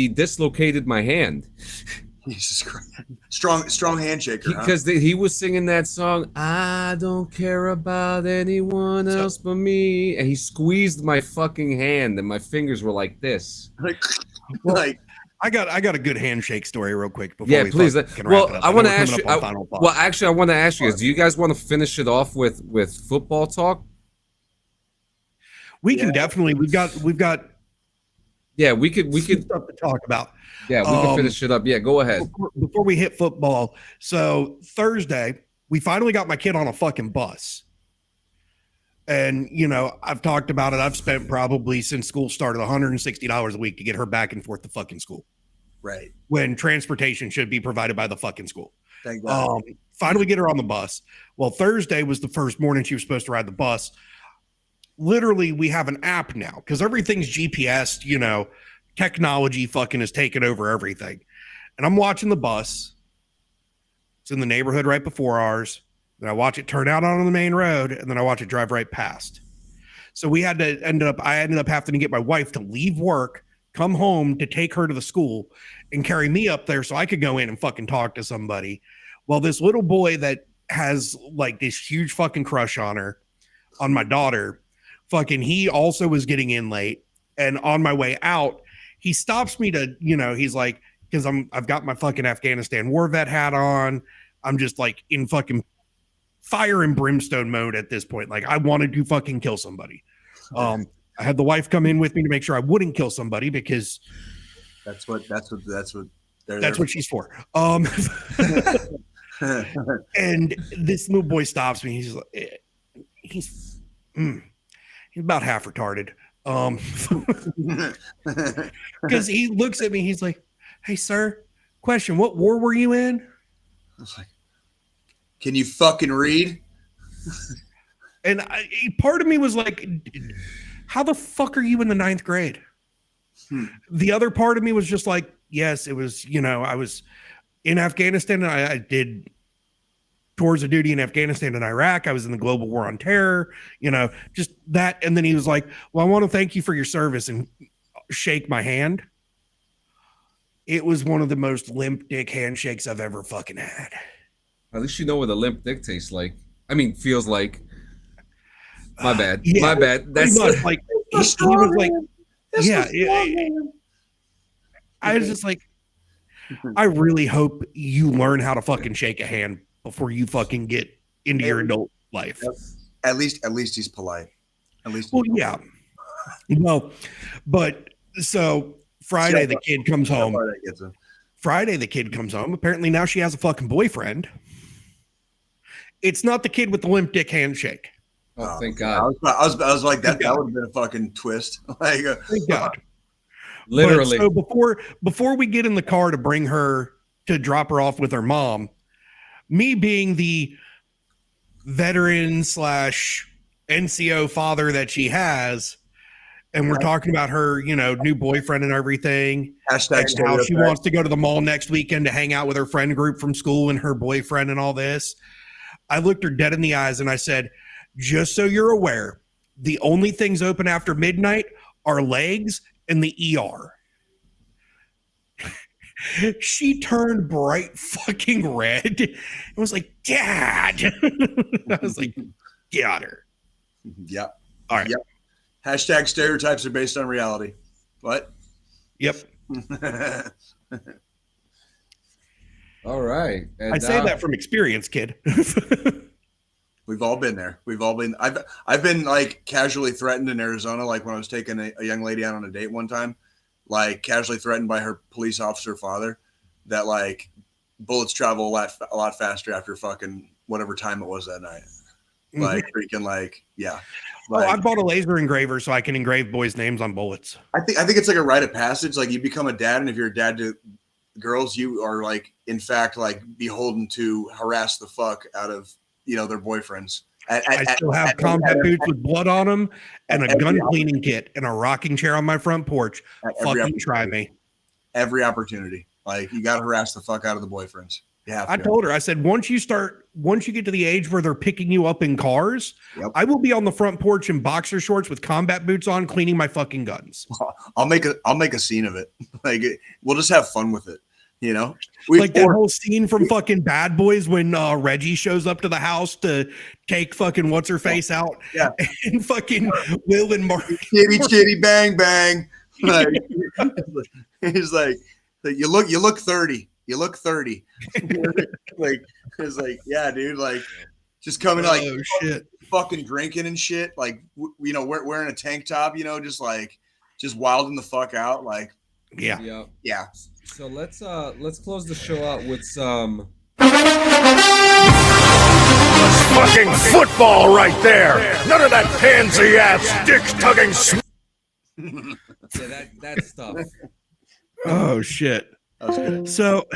dislocated my hand. Jesus Christ. Strong handshaker. Because he was singing that song, I don't care about anyone else but me. And he squeezed my fucking hand and my fingers were like this. Like I got a good handshake story real quick before we please. can wrap Well, it up. I want to ask you. I want to ask you guys, do you guys want to finish it off with football talk? We can definitely. We've got Yeah, we could stuff to talk about. Yeah, we can finish it up. Yeah, go ahead. Before we hit football. So Thursday, we finally got my kid on a fucking bus. And, you know, I've talked about it. I've spent probably since school started $160 a week to get her back and forth to fucking school. Right. When transportation should be provided by the fucking school. Thank God. Finally get her on the bus. Well, Thursday was the first morning she was supposed to ride the bus. Literally, we have an app now because everything's GPS, you know, technology fucking has taken over everything. And I'm watching the bus. It's in the neighborhood right before ours. Then I watch it turn out on the main road, and then I watch it drive right past. So I ended up having to get my wife to leave work, come home to take her to the school, and carry me up there so I could go in and fucking talk to somebody. Well, this little boy that has like this huge fucking crush on her, on my daughter, fucking he also was getting in late. And on my way out, he stops me to, you know, he's like, because I've got my fucking Afghanistan war vet hat on. I'm just like in fucking fire and brimstone mode at this point. Like I wanted to fucking kill somebody. I had the wife come in with me to make sure I wouldn't kill somebody because that's what she's for. And this little boy stops me. He's about half retarded. Because he looks at me. He's like, "Hey, sir, question: what war were you in?" I was like, "Can you fucking read?" And part of me was like, "How the fuck are you in the 9th grade?" The other part of me was just like, "Yes, it was. You know, I was in Afghanistan. And I did tours of duty in Afghanistan and Iraq. I was in the global war on terror. You know, just that." And then he was like, "Well, I want to thank you for your service," and shake my hand. It was one of the most limp dick handshakes I've ever fucking had. At least you know what a limp dick tastes like. I mean, feels like. My bad. Yeah, My bad. That's like he was like, yeah. I was just like, I really hope you learn how to fucking shake a hand before you fucking get into your adult life. At least he's polite. At least. Well, yeah. No, but so Friday the kid comes home. Friday the kid comes home. Apparently now she has a fucking boyfriend. It's not the kid with the limp dick handshake. Oh, thank God. I was like, that would have been a fucking twist. Like, thank God. Literally. But so before we get in the car to bring her to drop her off with her mom, me being the veteran / NCO father that she has, and we're talking about her, you know, new boyfriend and everything. Hashtag and how she wants to go to the mall next weekend to hang out with her friend group from school and her boyfriend and all this. I looked her dead in the eyes and I said, "Just so you're aware, the only things open after midnight are legs and the ER." She turned bright fucking red and was like, "Dad." I was like, "Get her." Yep. All right. Yep. Hashtag stereotypes are based on reality. What? Yep. All right. And I say that from experience, kid. We've all been there. I've been like casually threatened in Arizona, like when I was taking a young lady out on a date one time, like casually threatened by her police officer father that like bullets travel a lot faster after fucking whatever time it was that night. Like freaking like, yeah. Like, I bought a laser engraver so I can engrave boys' names on bullets. I think it's like a rite of passage. Like you become a dad, and if you're a dad to girls, you are like, in fact, like beholden to harass the fuck out of, you know, their boyfriends. I still have combat boots with blood on them and a gun cleaning kit and a rocking chair on my front porch. Fucking try me. Every opportunity. Like you got to harass the fuck out of the boyfriends. Yeah. I told her, I said, once you get to the age where they're picking you up in cars, yep. I will be on the front porch in boxer shorts with combat boots on, cleaning my fucking guns. I'll make a scene of it. Like we'll just have fun with it. You know, like that whole scene from fucking Bad Boys when Reggie shows up to the house to take fucking what's her face out, yeah, and fucking Will and Mark, chitty bang bang. Like, he's like, you look 30. You look 30. Like it's like, yeah, dude, like just coming like shit, fucking drinking and shit, like you know, wearing a tank top, you know, just like just wilding the fuck out. Like, Yeah. yeah. So let's close the show out with some Fucking football right there. None of that pansy ass dick tugging. yeah, that stuff. Oh shit. That was good. So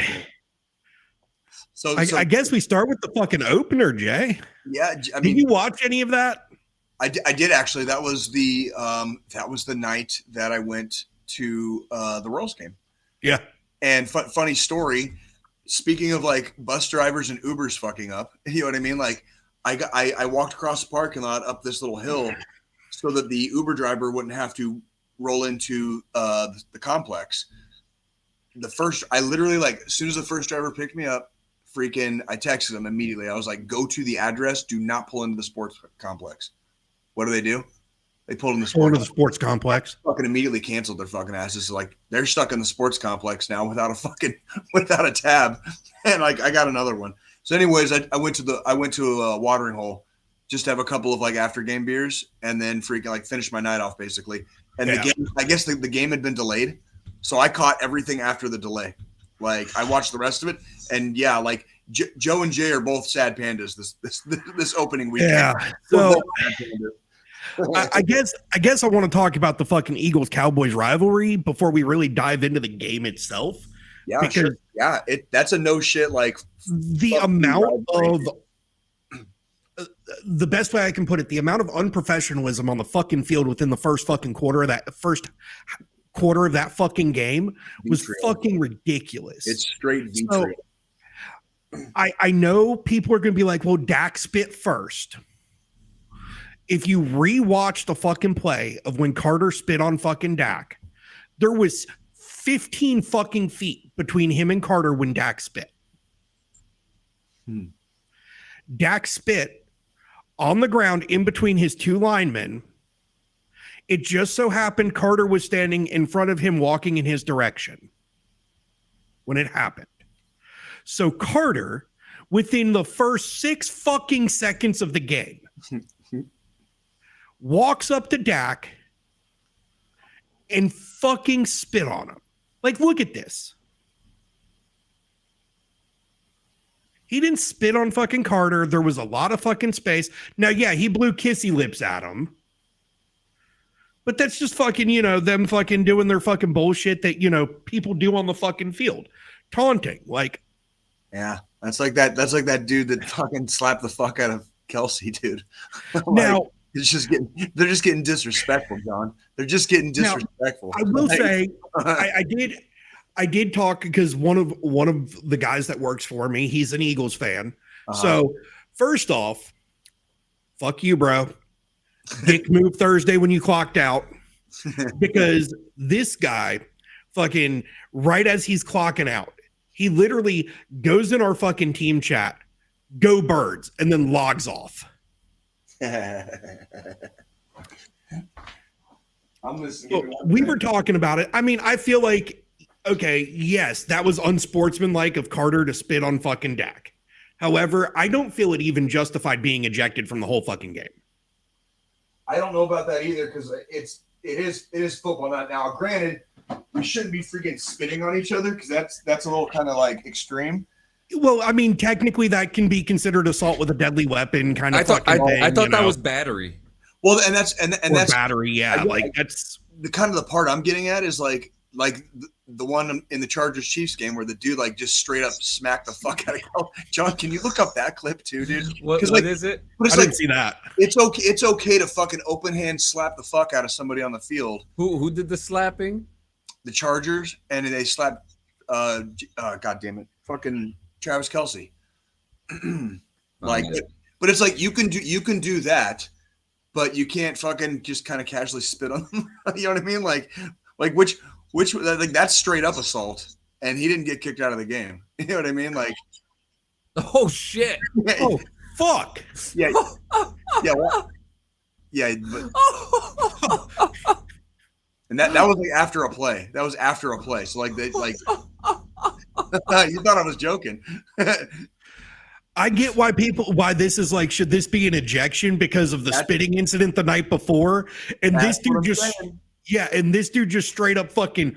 I guess we start with the fucking opener, Jay. Yeah, I mean, did you watch any of that? I did actually. That was the night that I went to the Royals game. Yeah. And funny story. Speaking of like bus drivers and Ubers fucking up, you know what I mean? Like I walked across the parking lot up this little hill so that the Uber driver wouldn't have to roll into the complex. I literally, like, as soon as the first driver picked me up, I texted him immediately. I was like, go to the address. Do not pull into the sports complex. What do? They pulled in the sports complex. Fucking immediately canceled their fucking asses. So, like, they're stuck in the sports complex now without a tab. And like, I got another one. So anyways, I went to a watering hole just to have a couple of like after game beers and then finish my night off basically. And the game, I guess the game had been delayed. So I caught everything after the delay. Like I watched the rest of it, and yeah, like Joe and Jay are both sad pandas this opening weekend. Yeah. So I guess I want to talk about the fucking Eagles-Cowboys rivalry before we really dive into the game itself. Yeah, because sure. Yeah, that's a no shit. Like the amount of the best way I can put it, the amount of unprofessionalism on the fucking field within the first fucking quarter of that fucking game was fucking ridiculous. It's straight vitriol. So, I know people are going to be like, well, Dak spit first. If you rewatch the fucking play of when Carter spit on fucking Dak, there was 15 fucking feet between him and Carter when Dak spit. Dak spit on the ground in between his two linemen. It just so happened Carter was standing in front of him walking in his direction when it happened. So Carter, within the first 6 fucking seconds of the game, walks up to Dak and fucking spit on him. Like, look at this. He didn't spit on fucking Carter. There was a lot of fucking space. Now, yeah, he blew kissy lips at him. But that's just fucking, them fucking doing their fucking bullshit that, people do on the fucking field. Taunting. Like. Yeah. That's like that dude that fucking slapped the fuck out of Kelsey, dude. Now. They're just getting disrespectful, John. They're just getting disrespectful. Now, I will say, I did talk because one of the guys that works for me, he's an Eagles fan. So first off, fuck you, bro. Dick move Thursday when you clocked out, because this guy fucking right as he's clocking out, he literally goes in our fucking team chat, go Birds, and then logs off. We were talking about it. I mean, I feel like, okay, yes, that was unsportsmanlike of Carter to spit on fucking Dak. However, I don't feel it even justified being ejected from the whole fucking game. I don't know about that either, because it is football. Now, granted, we shouldn't be freaking spitting on each other because that's a little kind of like extreme. Well, I mean, technically that can be considered assault with a deadly weapon kind of thing. I thought that was battery. Well, and that's battery, yeah. That's the kind of the part I'm getting at is like the one in the Chargers Chiefs game where the dude like just straight up smacked the fuck out of him. John, can you look up that clip too, dude? What is it? I didn't see that. It's okay to fucking open hand slap the fuck out of somebody on the field. Who did the slapping? The Chargers, and they slapped god damn it, fucking Travis Kelce. But it's like you can do that, but you can't fucking just kind of casually spit on them. You know what I mean? Like which like that's straight up assault, and he didn't get kicked out of the game. You know what I mean? Like, oh shit! Oh fuck! Yeah, yeah, well, yeah. But, and that was like after a play. That was after a play. So like you thought I was joking. I get why this is like, should this be an ejection because of the spitting incident the night before? And this dude just Yeah, and this dude just straight up fucking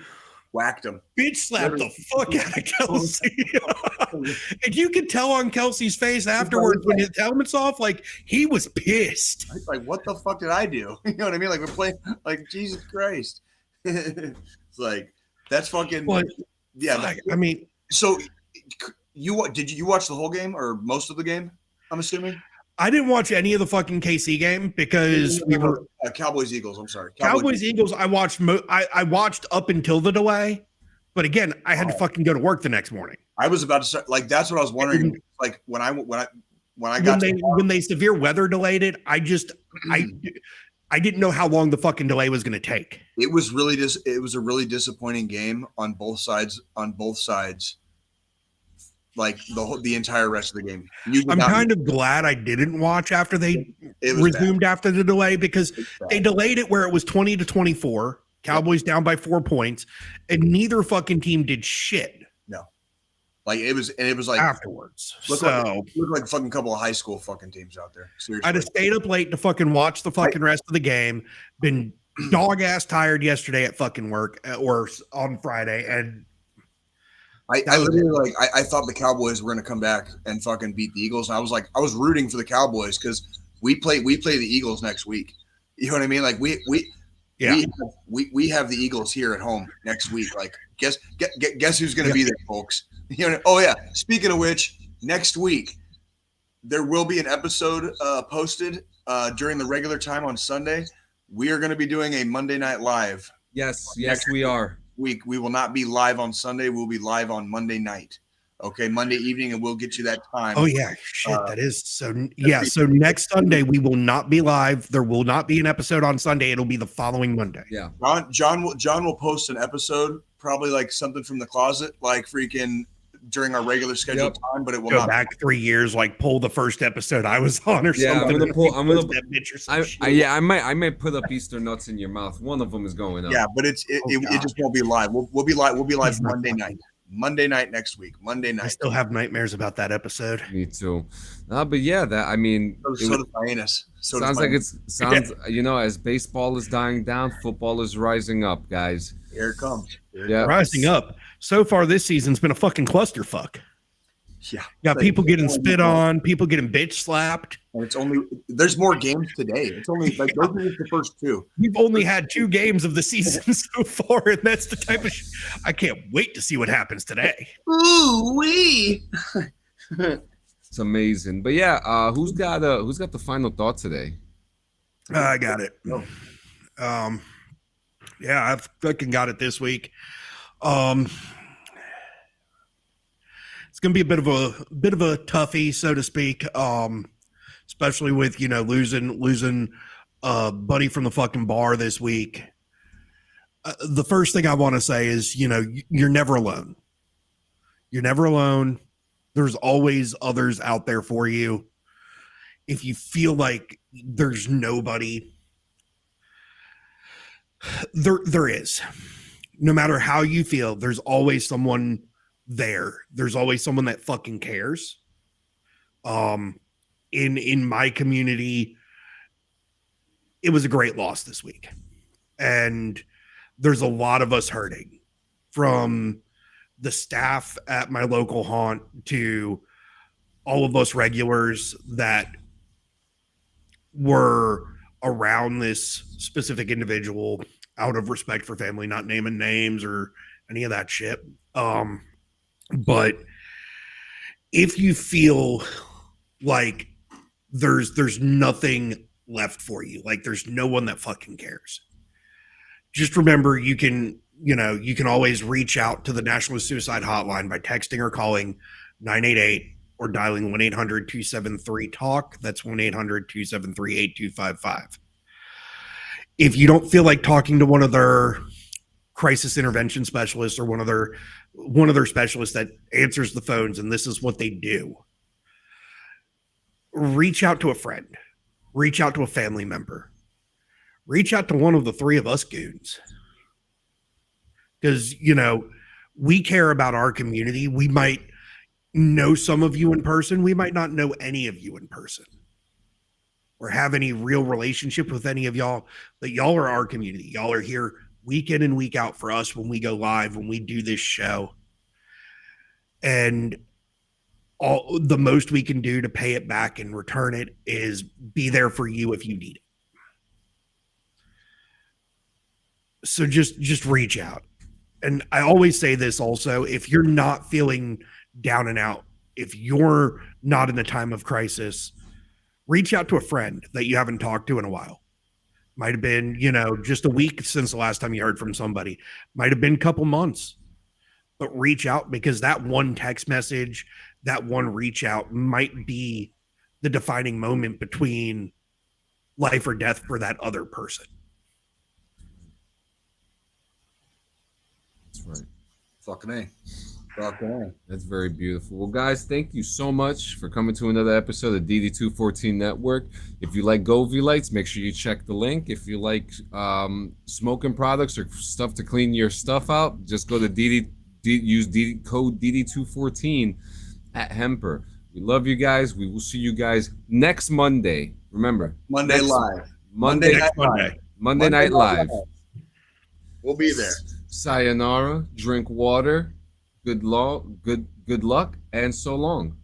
Whacked him. bitch slapped the fuck out of Kelsey. And you could tell on Kelsey's face afterwards when his helmet's off, like he was pissed. Like, what the fuck did I do? You know what I mean? Like, we're playing, like, Jesus Christ. It's like, that's fucking, But, yeah. fuck, I mean, So, did you watch the whole game or most of the game? I'm assuming. I didn't watch any of the fucking KC game because we were Cowboys Eagles. I'm sorry, Cowboys Eagles. I watched. I watched up until the delay, but again, I had to fucking go to work the next morning. I was about to start. Like, that's what I was wondering. Like when I got when they severe weather delayed it, I didn't know how long the fucking delay was going to take. It was a really disappointing game on both sides. Like the entire rest of the game. I'm kind of glad I didn't watch after they resumed bad. After the delay because they delayed it where it was 20-24, Cowboys down by 4 points, and neither fucking team did shit. No, like it was like afterwards. Looked like a fucking couple of high school fucking teams out there. Seriously, I'd have stayed up late to fucking watch the fucking rest of the game. Been dog ass tired yesterday at fucking work or on Friday, and. I literally I thought the Cowboys were going to come back and fucking beat the Eagles. And I was rooting for the Cowboys because we play the Eagles next week. You know what I mean? Like we have the Eagles here at home next week. Like guess who's going to be there, folks? You know? Oh yeah. Speaking of which, next week there will be an episode posted during the regular time on Sunday. We are going to be doing a Monday Night Live. Yes, we are. We will not be live on Sunday. We'll be live on Monday night. Okay, Monday evening, and we'll get you that time. Oh yeah, shit, that is so. Yeah, so next Sunday we will not be live. There will not be an episode on Sunday. It'll be the following Monday. Yeah, John will post an episode, probably like something from the closet, like freaking during our regular scheduled time. But it will go not back 3 years, like pull the first episode I was on or something. I'm gonna pull. I might put up Easter nuts in your mouth. One of them is going up. Yeah, but it just won't be live. We'll be live. We'll be live Monday night. Monday night next week. Monday night. I still have nightmares about that episode. Me too. But yeah, that I mean, so does my anus. Sounds as baseball is dying down, football is rising up, guys. Here it comes. Rising up. So far this season's been a fucking clusterfuck. Yeah. Got people getting spit on, people getting bitch slapped. And there's more games today. It's only like those are the first two. We've only had 2 games of the season so far, and that's the type of I can't wait to see what happens today. Ooh wee. It's amazing. But yeah, who's got the final thought today? I got it. Yeah, I've fucking got it this week. It's gonna be a bit of a toughie, so to speak. Especially with losing buddy from the fucking bar this week. The first thing I want to say is you're never alone. You're never alone. There's always others out there for you. If you feel like there's nobody, there is. No matter how you feel, there's always someone there. There's always someone that fucking cares. In my community, it was a great loss this week. And there's a lot of us hurting, from the staff at my local haunt to all of us regulars that were around this specific individual out of respect for family, not naming names or any of that shit. But if you feel like there's nothing left for you, like there's no one that fucking cares, just remember you can always reach out to the National Suicide Hotline by texting or calling 988 or dialing 1-800-273-TALK. That's 1-800-273-8255. If you don't feel like talking to one of their crisis intervention specialists or one of their specialists that answers the phones and this is what they do, reach out to a friend, reach out to a family member, reach out to one of the 3 of us goons. Because, we care about our community. We might know some of you in person. We might not know any of you in person or have any real relationship with any of y'all, that y'all are our community. Y'all are here week in and week out for us when we go live, when we do this show. And all the most we can do to pay it back and return it is be there for you if you need it. So just reach out. And I always say this also, if you're not feeling down and out, if you're not in a time of crisis, reach out to a friend that you haven't talked to in a while. Might have been, just a week since the last time you heard from somebody. Might have been a couple months. But reach out, because that one text message, that one reach out might be the defining moment between life or death for that other person. That's right. Fucking A. That's very beautiful. Well, guys, thank you so much for coming to another episode of DD214 Network. If you like Govee lights, make sure you check the link. If you like smoking products or stuff to clean your stuff out, just go to use code DD214 at Hemper. We love you guys. We will see you guys next Monday. Remember, Monday live. Monday Night Live. We'll be there. Sayonara. Drink water. Good luck, and so long.